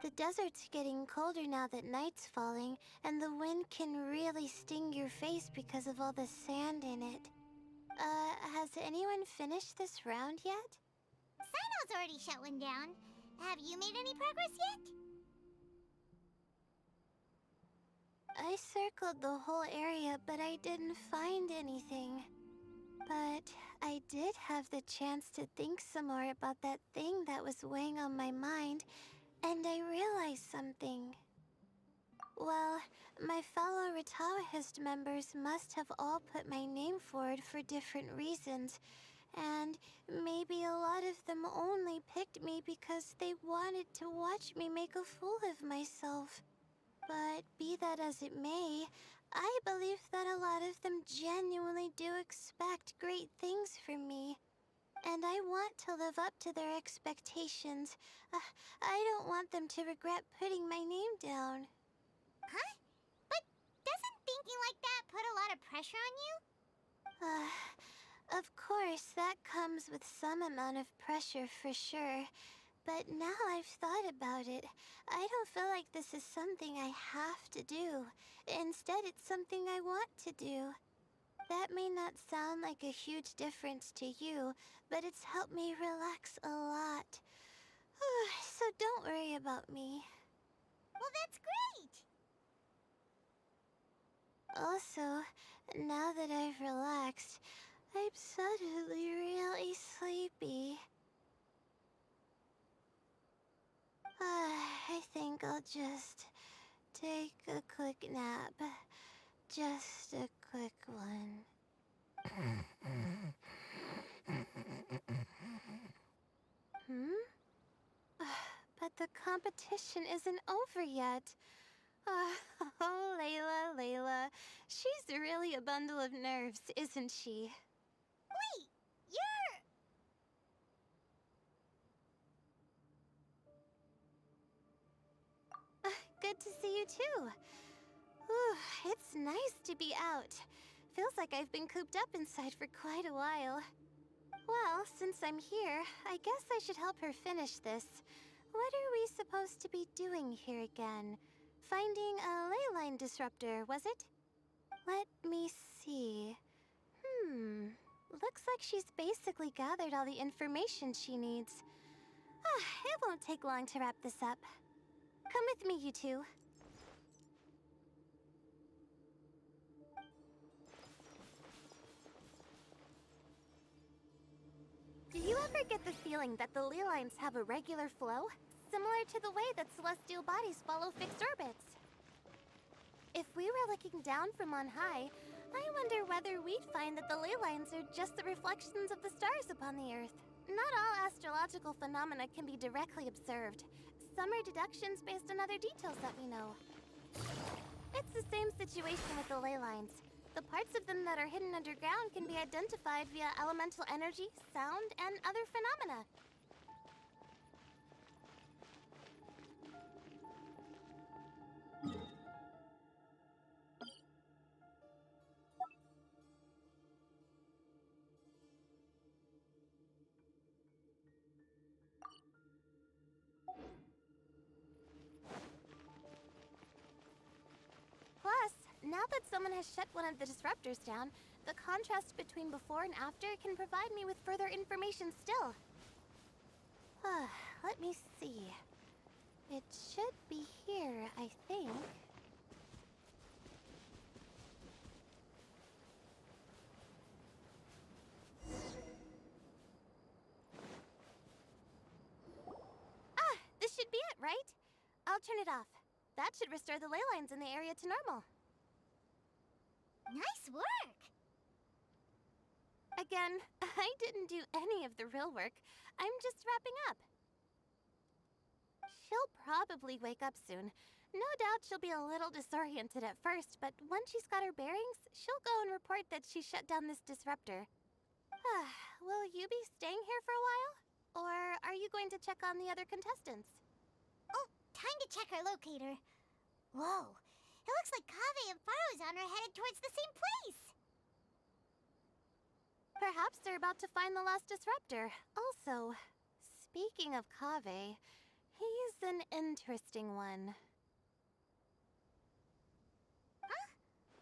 The desert's getting colder now that night's falling, and the wind can really sting your face because of all the sand in it. Has anyone finished this round yet? Sino's already shut one down. Have you made any progress yet? I circled the whole area, but I didn't find anything. But I did have the chance to think some more about that thing that was weighing on my mind, and I realized something. Well, my fellow Ritaohist members must have all put my name forward for different reasons, and maybe a lot of them only picked me because they wanted to watch me make a fool of myself. But be that as it may, I believe that a lot of them genuinely do expect great things from me. And I want to live up to their expectations. I don't want them to regret putting my name down. Huh? But doesn't thinking like that put a lot of pressure on you? Of course, that comes with some amount of pressure for sure. But now I've thought about it, I don't feel like this is something I have to do. Instead, it's something I want to do. That may not sound like a huge difference to you, but it's helped me relax a lot. So don't worry about me. Well, that's great! Also, now that I've relaxed, I'm suddenly really sleepy. I think I'll just take a quick nap. Just a quick one. But the competition isn't over yet. Oh, Layla. She's really a bundle of nerves, isn't she? Wait, you're... Good to see you too. Whew, it's nice to be out. Feels like I've been cooped up inside for quite a while. Well, since I'm here, I guess I should help her finish this. What are we supposed to be doing here again? Finding a ley line disruptor, was it? Let me see. Looks like she's basically gathered all the information she needs. It won't take long to wrap this up. Come with me, you two. Do you ever get the feeling that the ley lines have a regular flow? Similar to the way that celestial bodies follow fixed orbits. If we were looking down from on high, I wonder whether we'd find that the ley lines are just the reflections of the stars upon the Earth. Not all astrological phenomena can be directly observed. Some are deductions based on other details that we know. It's the same situation with the ley lines. The parts of them that are hidden underground can be identified via elemental energy, sound, and other phenomena. Plus, now that someone has shut one of the disruptors down, the contrast between before and after can provide me with further information still. Let me see. It should be here, I think. This should be it, right? I'll turn it off. That should restore the ley lines in the area to normal. Nice work! Again, I didn't do any of the real work. I'm just wrapping up. She'll probably wake up soon. No doubt she'll be a little disoriented at first, but once she's got her bearings, she'll go and report that she shut down this disruptor. Will you be staying here for a while? Or are you going to check on the other contestants? Oh, time to check our locator. Whoa, it looks like Kaveh and Faruzan are headed towards the same place. Perhaps they're about to find the lost disruptor. Also, speaking of Kaveh, he's an interesting one. Huh?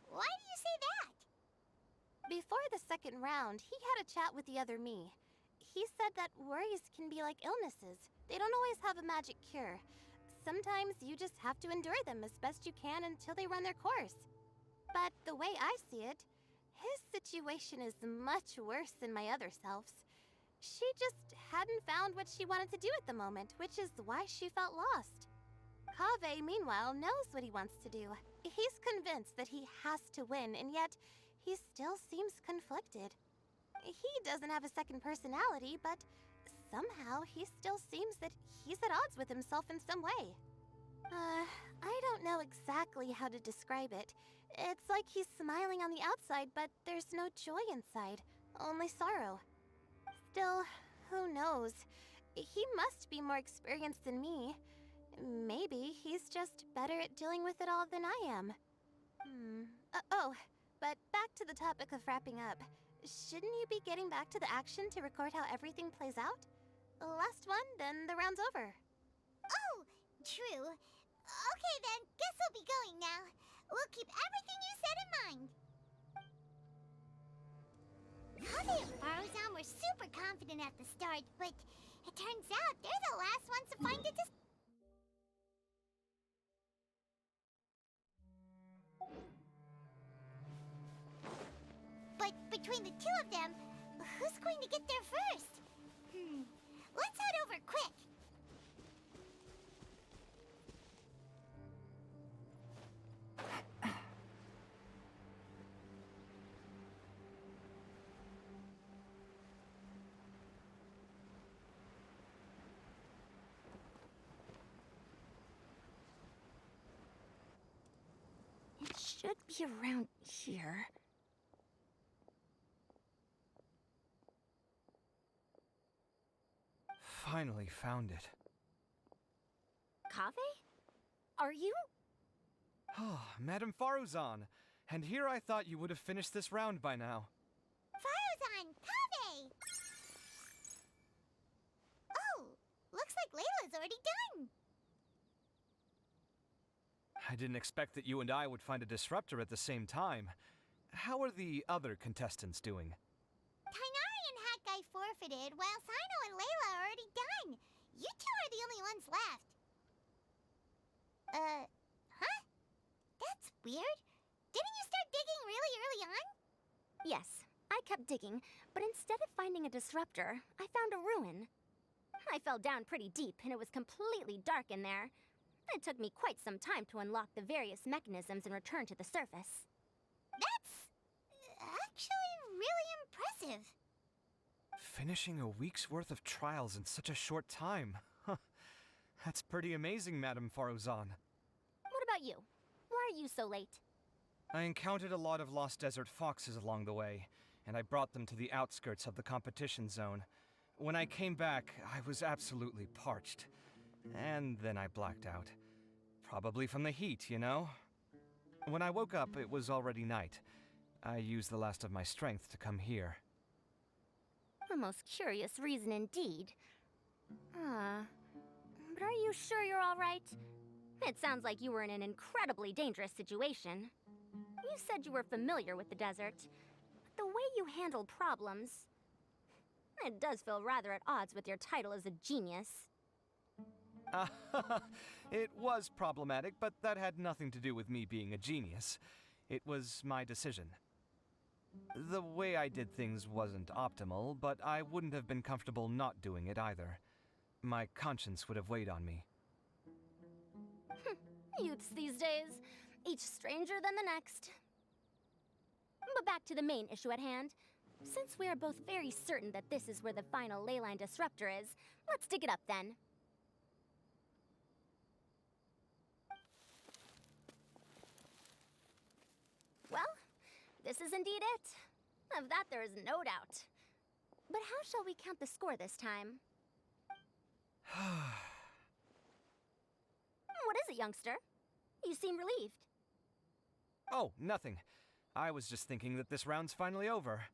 Why do you say that? Before the second round, he had a chat with the other me. He said that worries can be like illnesses. They don't always have a magic cure. Sometimes you just have to endure them as best you can until they run their course. But the way I see it, his situation is much worse than my other self's. She just hadn't found what she wanted to do at the moment, which is why she felt lost. Kaveh, meanwhile, knows what he wants to do. He's convinced that he has to win, and yet he still seems conflicted. He doesn't have a second personality, but somehow he still seems that he's at odds with himself in some way. I don't know exactly how to describe it. It's like he's smiling on the outside, but there's no joy inside, only sorrow. Still, who knows? He must be more experienced than me. Maybe he's just better at dealing with it all than I am. But back to the topic of wrapping up. Shouldn't you be getting back to the action to record how everything plays out? Last one, then the round's over. Oh, true. Okay then, guess we'll be going now. We'll keep everything you said in mind. Kaveh and Faruzan were super confident at the start, but it turns out they're the last ones to find it. But between the two of them, who's going to get there first? Let's head over quick. should be around here. Finally found it. Kaveh? Are you? Oh, Madame Faruzan. And here I thought you would have finished this round by now. Faruzan, Kaveh! Oh, looks like Layla's already done. I didn't expect that you and I would find a disruptor at the same time. How are the other contestants doing? Tainari and Hat Guy forfeited, while Sino and Layla are already done. You two are the only ones left. Huh? That's weird. Didn't you start digging really early on? Yes, I kept digging, but instead of finding a disruptor, I found a ruin. I fell down pretty deep, and it was completely dark in there. It took me quite some time to unlock the various mechanisms and return to the surface. That's actually really impressive. Finishing a week's worth of trials in such a short time. Huh. That's pretty amazing, Madame Faruzan. What about you? Why are you so late? I encountered a lot of lost desert foxes along the way, and I brought them to the outskirts of the competition zone. When I came back, I was absolutely parched. And then I blacked out. Probably from the heat, you know? When I woke up, it was already night. I used the last of my strength to come here. A most curious reason indeed. But are you sure you're all right? It sounds like you were in an incredibly dangerous situation. You said you were familiar with the desert, but the way you handled problems... It does feel rather at odds with your title as a genius. It was problematic, but that had nothing to do with me being a genius. It was my decision. The way I did things wasn't optimal, but I wouldn't have been comfortable not doing it either. My conscience would have weighed on me. Youths these days, each stranger than the next. But back to the main issue at hand. Since we are both very certain that this is where the final leyline disruptor is, let's dig it up then. Well, this is indeed it. Of that there is no doubt. But how shall we count the score this time? What is it, youngster? You seem relieved. Oh, nothing. I was just thinking that this round's finally over.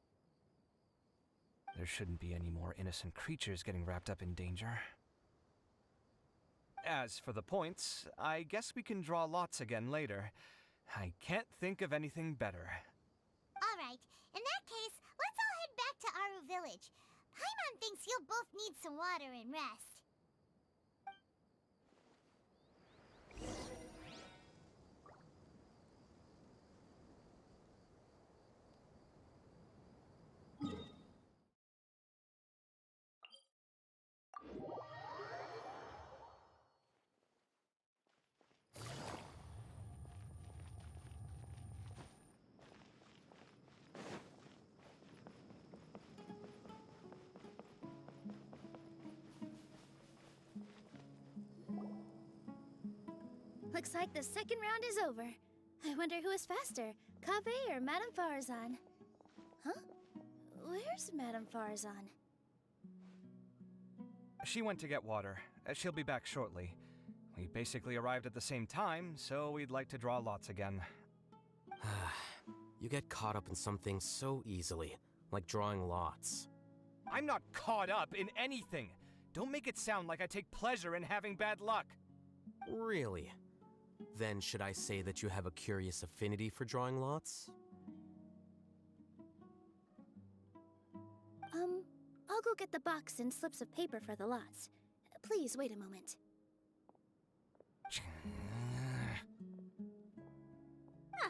There shouldn't be any more innocent creatures getting wrapped up in danger. As for the points, I guess we can draw lots again later. I can't think of anything better. Alright, in that case, let's all head back to Aru Village. Paimon thinks you'll both need some water and rest. Looks like the second round is over. I wonder who is faster, Kaveh or Madame Faruzan? Huh? Where's Madame Faruzan? She went to get water. She'll be back shortly. We basically arrived at the same time, so we'd like to draw lots again. You get caught up in some things so easily, like drawing lots. I'm not caught up in anything! Don't make it sound like I take pleasure in having bad luck! Really? Then should I say that you have a curious affinity for drawing lots? I'll go get the box and slips of paper for the lots. Please wait a moment.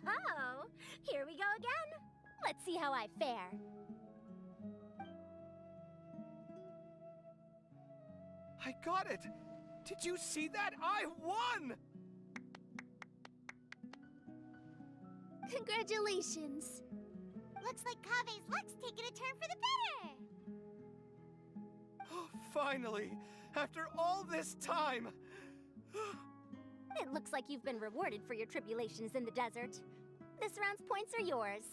Oh, here we go again. Let's see how I fare. I got it! Did you see that? I won! Congratulations! Looks like Kaveh's luck's taking a turn for the better! Finally! After all this time! It looks like you've been rewarded for your tribulations in the desert. This round's points are yours.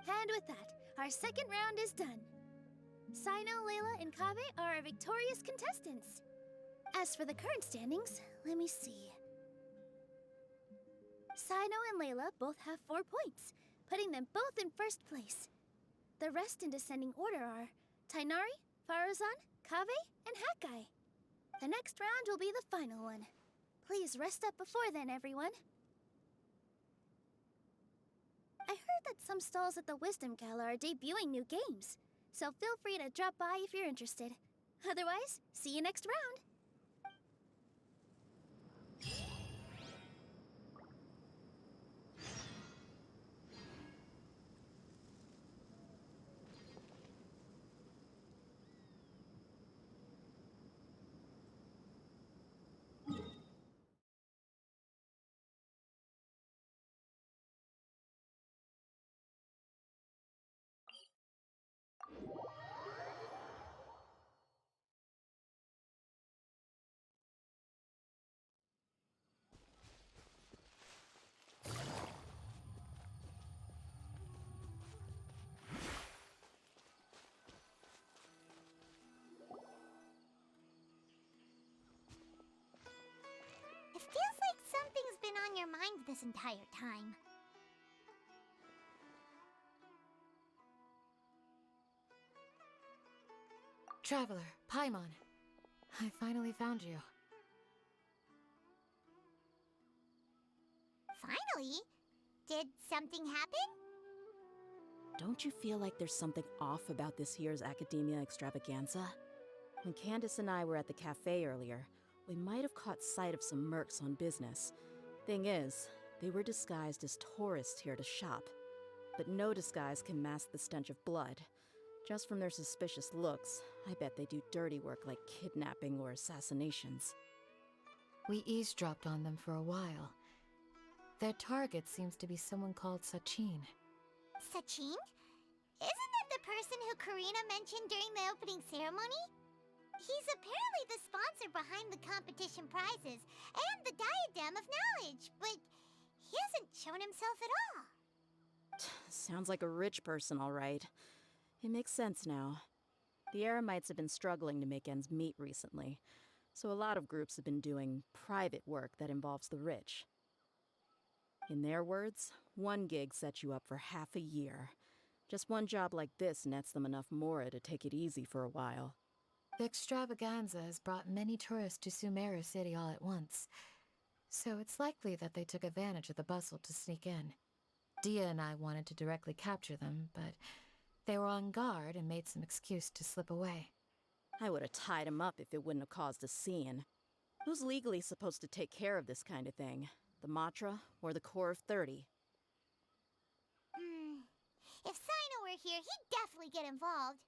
And with that, our second round is done. Sino, Layla, and Kave are our victorious contestants. As for the current standings, let me see. Sino and Layla both have 4 points, putting them both in first place. The rest in descending order are Tainari, Faruzan, Kave, and Hakai. The next round will be the final one. Please rest up before then, everyone. I heard that some stalls at the Wisdom Gala are debuting new games, so feel free to drop by if you're interested. Otherwise, see you next round! It feels like something's been on your mind this entire time. Traveler, Paimon. I finally found you. Finally? Did something happen? Don't you feel like there's something off about this year's Academia Extravaganza? When Candace and I were at the cafe earlier, we might have caught sight of some mercs on business. Thing is, they were disguised as tourists here to shop. But no disguise can mask the stench of blood. Just from their suspicious looks, I bet they do dirty work like kidnapping or assassinations. We eavesdropped on them for a while. Their target seems to be someone called Sachin. Sachin? Isn't that the person who Karina mentioned during the opening ceremony? He's apparently the sponsor behind the competition prizes and the Diadem of Knowledge, but he hasn't shown himself at all. Sounds like a rich person, all right. It makes sense now. The Eremites have been struggling to make ends meet recently, so a lot of groups have been doing private work that involves the rich. In their words, one gig sets you up for half a year. Just one job like this nets them enough mora to take it easy for a while. The extravaganza has brought many tourists to Sumeru City all at once, so it's likely that they took advantage of the bustle to sneak in. Dia and I wanted to directly capture them, but they were on guard and made some excuse to slip away. I would have tied him up if it wouldn't have caused a scene. Who's legally supposed to take care of this kind of thing? The Matra or the Core of 30? If Sino were here, he'd definitely get involved.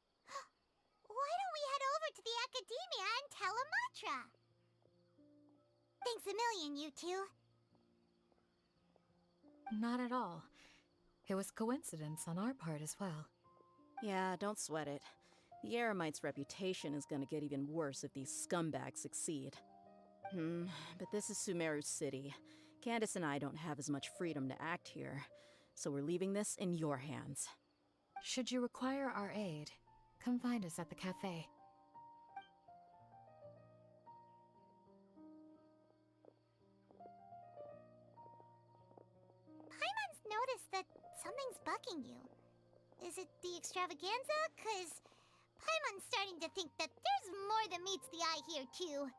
Why don't we head over to the Academia and tell a Matra? Thanks a million, you two. Not at all. It was coincidence on our part as well. Yeah, don't sweat it. The Eremites' reputation is gonna get even worse if these scumbags succeed. But this is Sumeru City. Candace and I don't have as much freedom to act here, so we're leaving this in your hands. Should you require our aid, come find us at the cafe. Paimon's noticed that something's bugging you. Is it the extravaganza? 'Cause Paimon's starting to think that there's more than meets the eye here, too.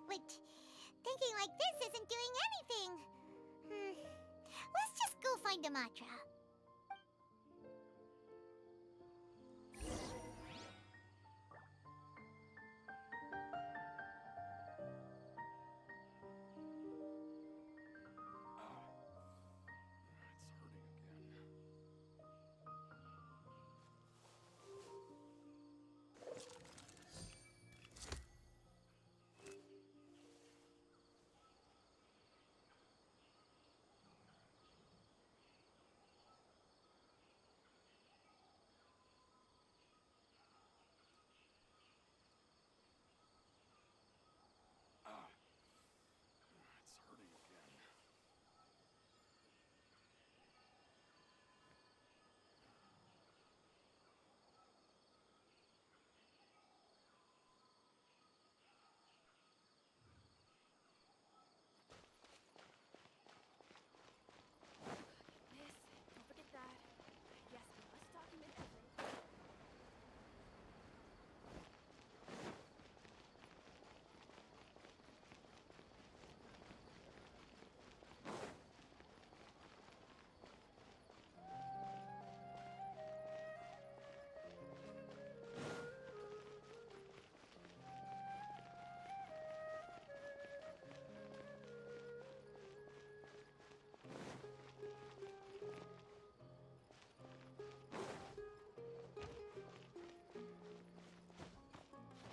But thinking like this isn't doing anything. Let's just go find a Matra.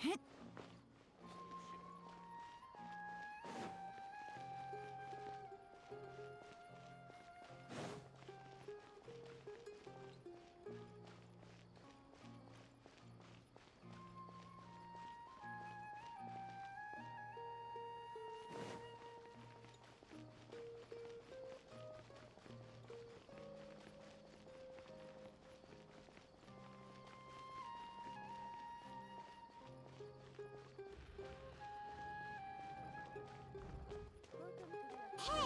Hey,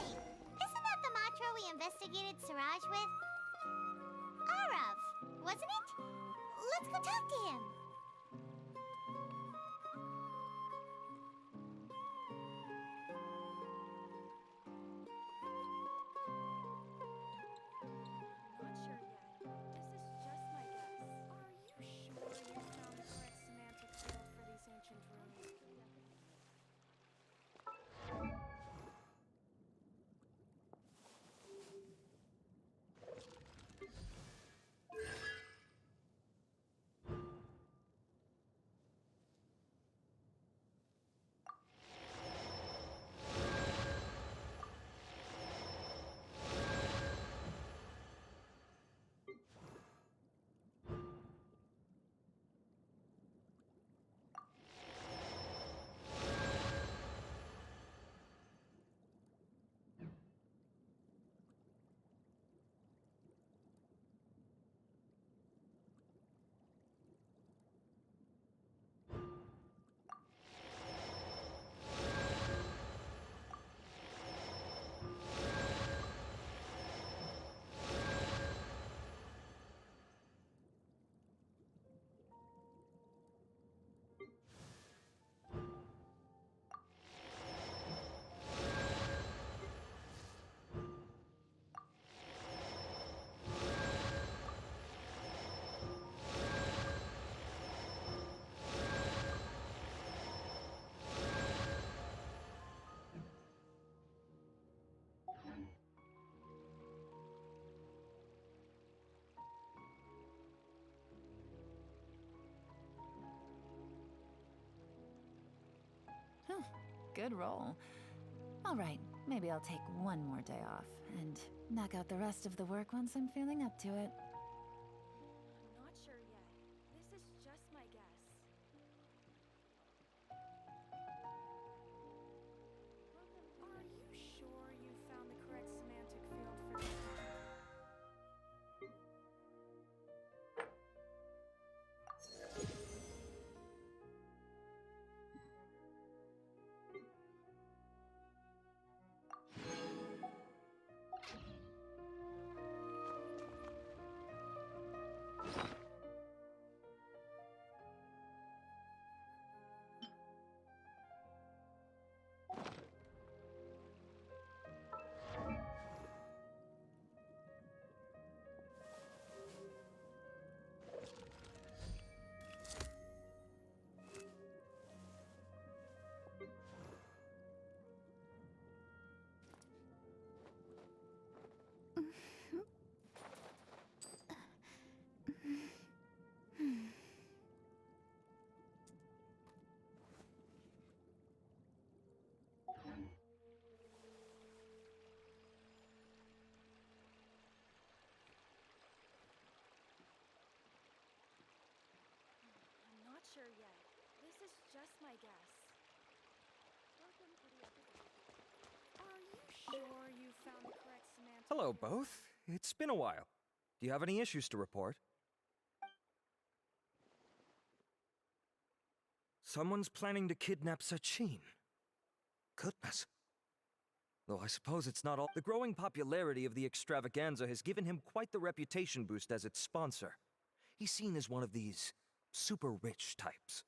isn't that the mantra we investigated Siraj with? Arav, wasn't it? Let's go talk to him. Not sure yet. This is just my guess. Are you sure you found the correct semantic field for these ancient runes? Good roll. All right, maybe I'll take one more day off and knock out the rest of the work once I'm feeling up to it. I'm not sure yet. This is just my guess. Are you sure you found the correct semantic field for this? I'm not sure yet. This is just my guess. Are you sure you found the correct semantic? Hello, both. It's been a while. Do you have any issues to report? Someone's planning to kidnap Sachin. Goodness. Though I suppose it's not all. The growing popularity of the extravaganza has given him quite the reputation boost as its sponsor. He's seen as one of these super rich types.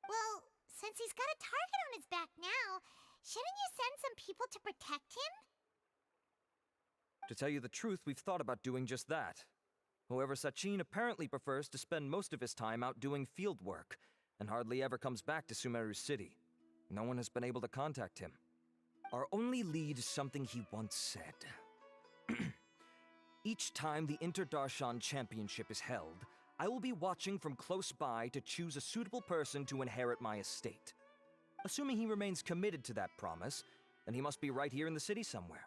Well, since he's got a target on his back now, shouldn't you send some people to protect him? To tell you the truth, we've thought about doing just that. However, Sachin apparently prefers to spend most of his time out doing field work, and hardly ever comes back to Sumeru City. No one has been able to contact him. Our only lead is something he once said. Each time the Inter-Darshan Championship is held, I will be watching from close by to choose a suitable person to inherit my estate. Assuming he remains committed to that promise, then he must be right here in the city somewhere.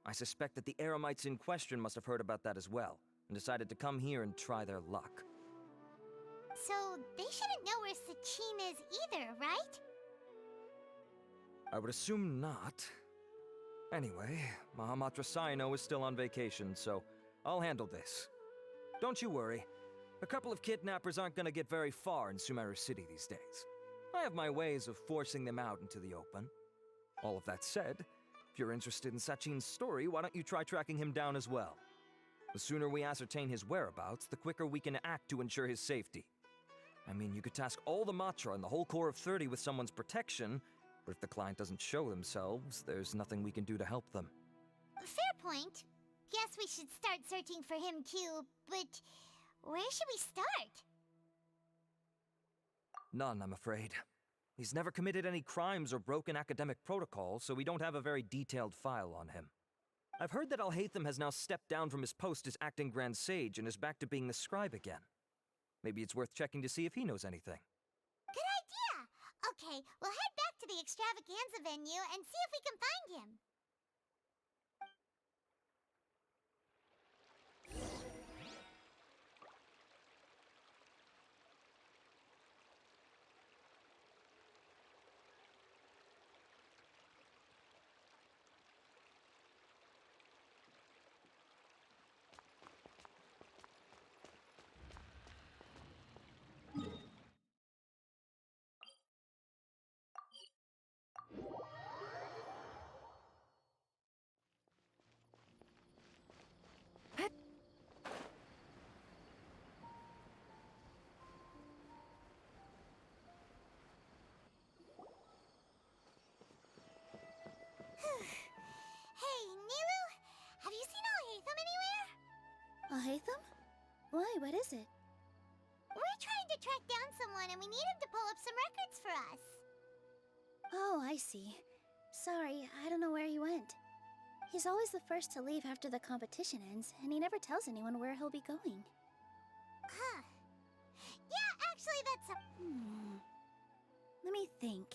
I suspect that the Eremites in question must have heard about that as well, and decided to come here and try their luck. So, they shouldn't know where Sachin is either, right? I would assume not. Anyway, Mahamatra Saino is still on vacation, so I'll handle this. Don't you worry. A couple of kidnappers aren't gonna get very far in Sumeru City these days. I have my ways of forcing them out into the open. All of that said, if you're interested in Sachin's story, why don't you try tracking him down as well? The sooner we ascertain his whereabouts, the quicker we can act to ensure his safety. I mean, you could task all the Matra and the whole Corps of 30 with someone's protection, but if the client doesn't show themselves, there's nothing we can do to help them. Fair point. Guess we should start searching for him too, but where should we start? None, I'm afraid. He's never committed any crimes or broken academic protocol, so we don't have a very detailed file on him. I've heard that Alhaitham has now stepped down from his post as acting Grand Sage and is back to being the scribe again. Maybe it's worth checking to see if he knows anything. Good idea! Okay, we'll head back to the extravaganza venue and see if we can find him. Hey, Nilu, have you seen Alhaitham anywhere? Alhaitham? Why, what is it? We're trying to track down someone and we need him to pull up some records for us. Oh, I see. Sorry, I don't know where he went. He's always the first to leave after the competition ends, and he never tells anyone where he'll be going. Huh. Yeah, actually that's a... Let me think.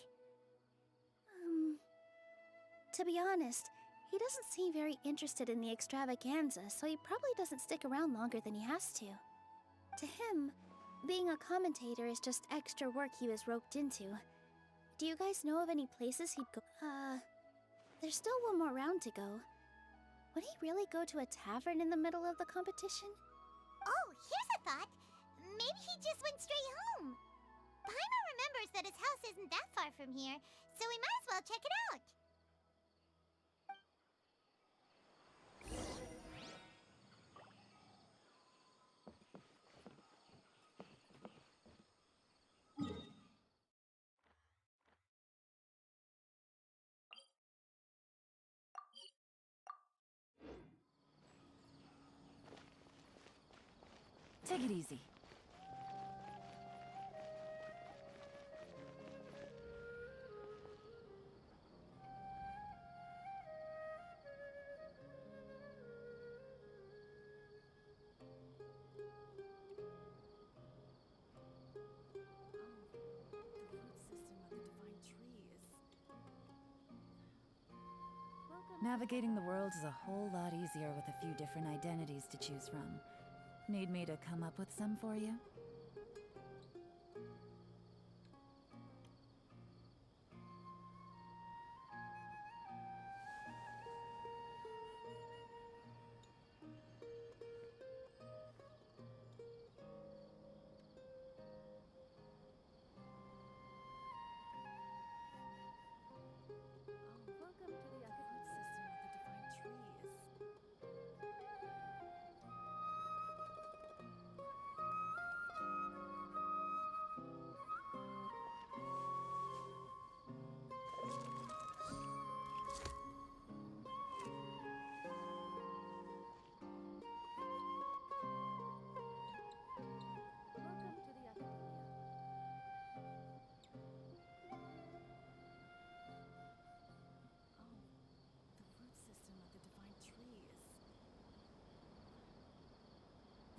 To be honest, he doesn't seem very interested in the extravaganza, so he probably doesn't stick around longer than he has to. To him, being a commentator is just extra work he was roped into. Do you guys know of any places he'd go? There's still one more round to go. Would he really go to a tavern in the middle of the competition? Oh, here's a thought. Maybe he just went straight home. Paimon remembers that his house isn't that far from here, so we might as well check it out. Take it easy. Navigating the world is a whole lot easier with a few different identities to choose from. Need me to come up with some for you?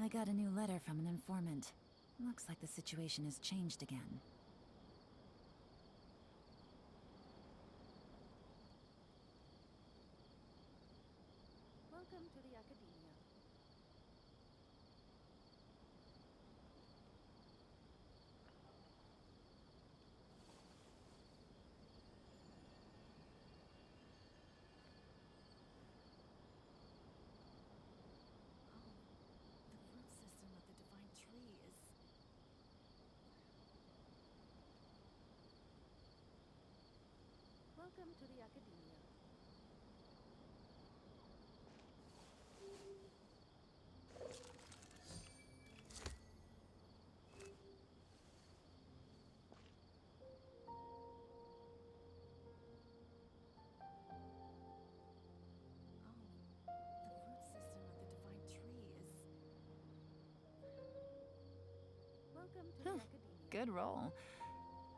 I got a new letter from an informant. Looks like the situation has changed again. Welcome to the Academia. The root system of the divine tree is... Welcome to the Academia. The root system of the divine tree is... Welcome to the Academia. Good roll.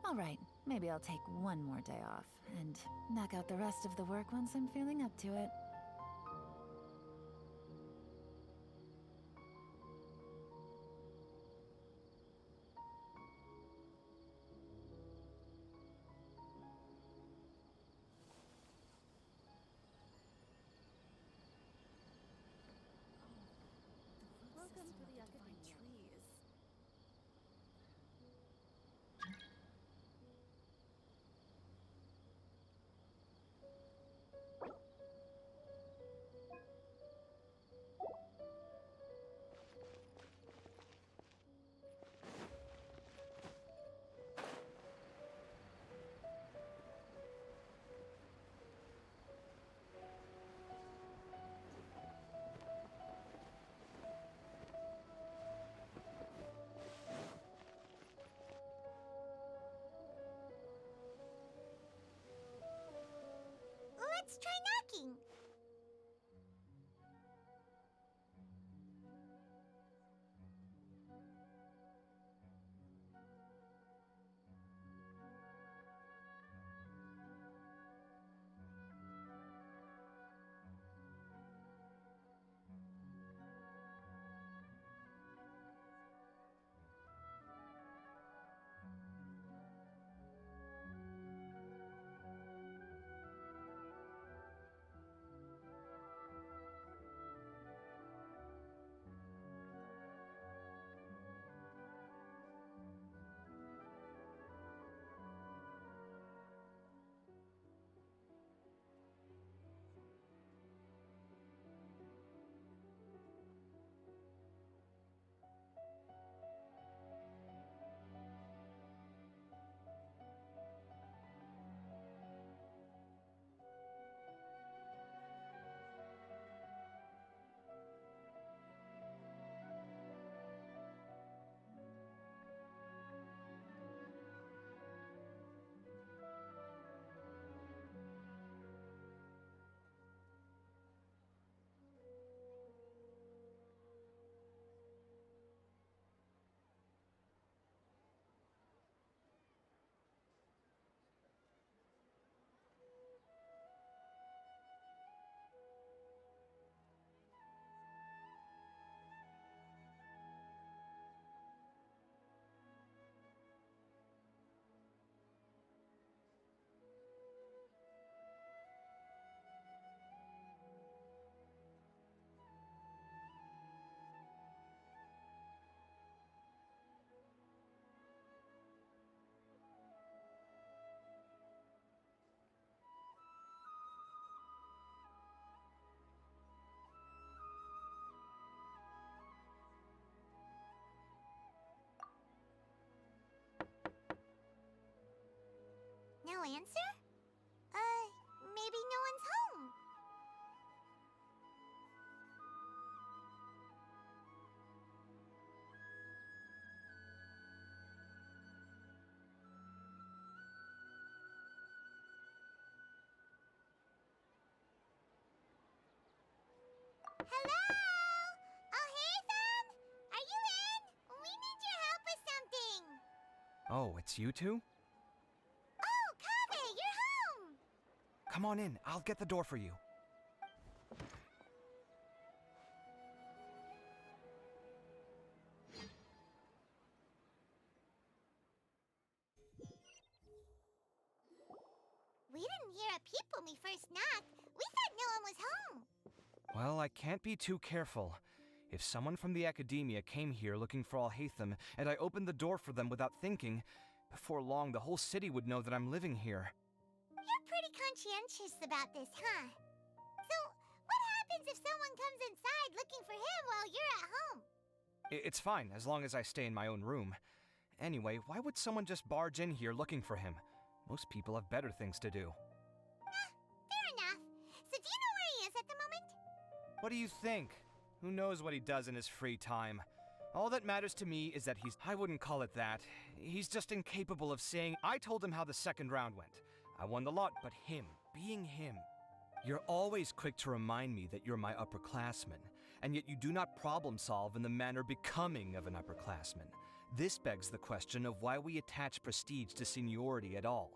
Alright, maybe I'll take one more day off, and knock out the rest of the work once I'm feeling up to it. Welcome to the divine tree is... Let's try knocking. No answer? Maybe no one's home. Hello? Oh, hey, fam! Are you in? We need your help with something. Oh, it's you two? Oh, Kaveh, you're home! Come on in, I'll get the door for you. We didn't hear a peep when we first knocked. We thought no one was home. Well, I can't be too careful. If someone from the academia came here looking for Alhaitham, and I opened the door for them without thinking, before long the whole city would know that I'm living here. You're pretty conscientious about this, huh? So, what happens if someone comes inside looking for him while you're at home? It's fine, as long as I stay in my own room. Anyway, why would someone just barge in here looking for him? Most people have better things to do. Fair enough. So do you know where he is at the moment? What do you think? Who knows what he does in his free time? All that matters to me is that I wouldn't call it that. He's just incapable of saying, I told him how the second round went. I won the lot, but him, being him. You're always quick to remind me that you're my upperclassman, and yet you do not problem solve in the manner becoming of an upperclassman. This begs the question of why we attach prestige to seniority at all.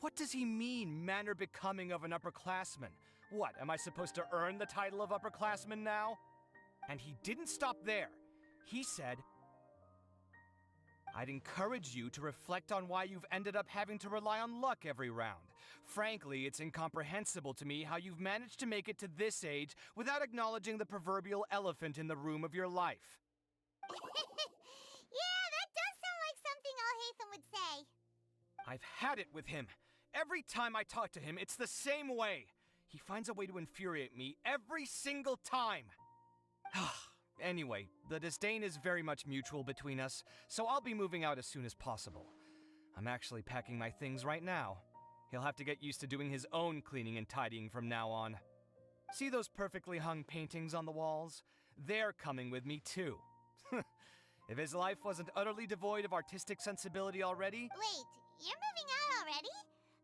What does he mean, manner becoming of an upperclassman? What, am I supposed to earn the title of upperclassman now? And he didn't stop there. He said, I'd encourage you to reflect on why you've ended up having to rely on luck every round. Frankly, it's incomprehensible to me how you've managed to make it to this age without acknowledging the proverbial elephant in the room of your life. Yeah, that does sound like something Alhaitham would say. I've had it with him. Every time I talk to him, it's the same way. He finds a way to infuriate me every single time. Anyway, the disdain is very much mutual between us, so I'll be moving out as soon as possible. I'm actually packing my things right now. He'll have to get used to doing his own cleaning and tidying from now on. See those perfectly hung paintings on the walls? They're coming with me too. If his life wasn't utterly devoid of artistic sensibility already... Wait, you're moving out already?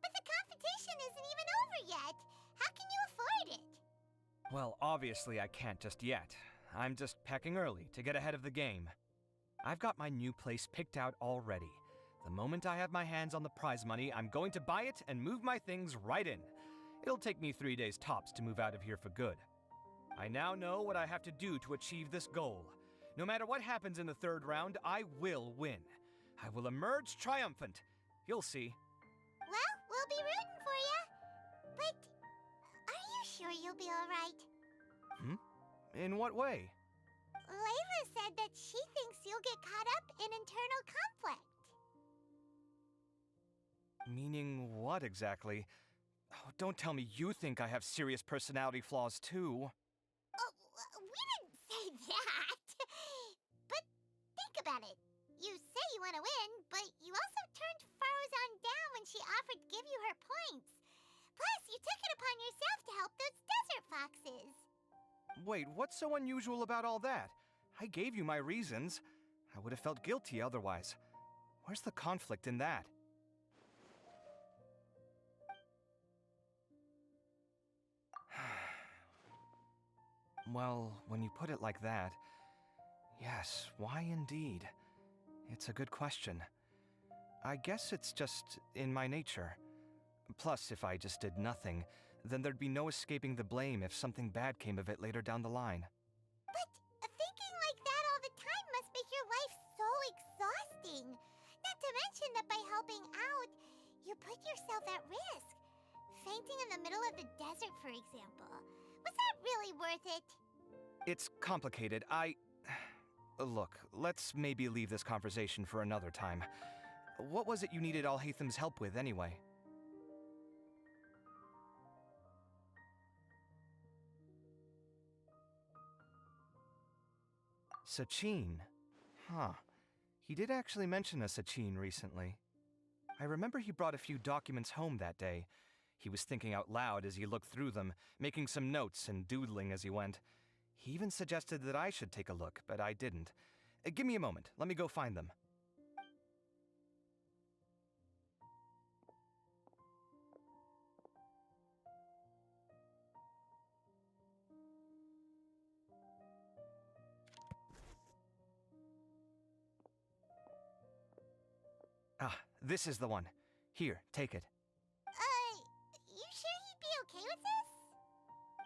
But the competition isn't even over yet. How can you afford it? Well, obviously I can't just yet. I'm just packing early to get ahead of the game. I've got my new place picked out already. The moment I have my hands on the prize money, I'm going to buy it and move my things right in. It'll take me 3 days tops to move out of here for good. I now know what I have to do to achieve this goal. No matter what happens in the third round, I will win. I will emerge triumphant. You'll see. Well, we'll be rooting for you. But are you sure you'll be alright? In what way? Layla said that she thinks you'll get caught up in internal conflict. Meaning what exactly? Oh, don't tell me you think I have serious personality flaws too. Oh, we didn't say that. But think about it. You say you want to win, but you also turned Faruzan down when she offered to give you her points. Plus, you took it upon yourself to help those desert foxes. Wait, what's so unusual about all that? I gave you my reasons. I would have felt guilty otherwise. Where's the conflict in that? Well, when you put it like that, yes, why indeed? It's a good question. I guess it's just in my nature. Plus, if I just did nothing, then there'd be no escaping the blame if something bad came of it later down the line. But thinking like that all the time must make your life so exhausting. Not to mention that by helping out, you put yourself at risk. Fainting in the middle of the desert, for example. Was that really worth it? It's complicated. Look, let's maybe leave this conversation for another time. What was it you needed Alhaitham's help with, anyway? Sachin? Huh. He did actually mention a Sachin recently. I remember he brought a few documents home that day. He was thinking out loud as he looked through them, making some notes and doodling as he went. He even suggested that I should take a look, but I didn't. Give me a moment. Let me go find them. Ah, this is the one. Here, take it. You sure he'd be okay with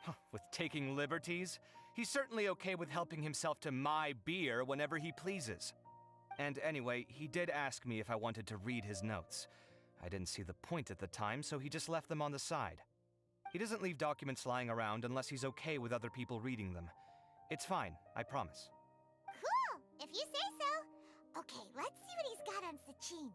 this? With taking liberties? He's certainly okay with helping himself to my beer whenever he pleases. And anyway, he did ask me if I wanted to read his notes. I didn't see the point at the time, so he just left them on the side. He doesn't leave documents lying around unless he's okay with other people reading them. It's fine, I promise. Cool, if you say so. Okay, let's see what he's got on Sachin.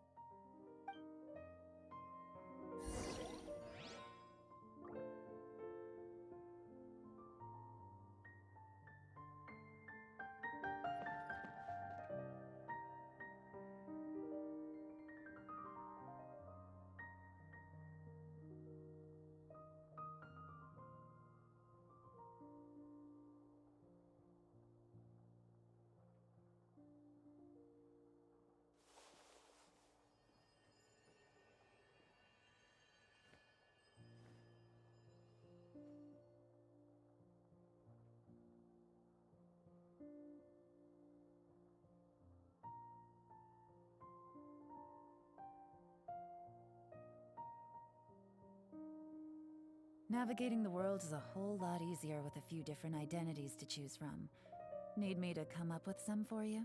Navigating the world is a whole lot easier with a few different identities to choose from. Need me to come up with some for you?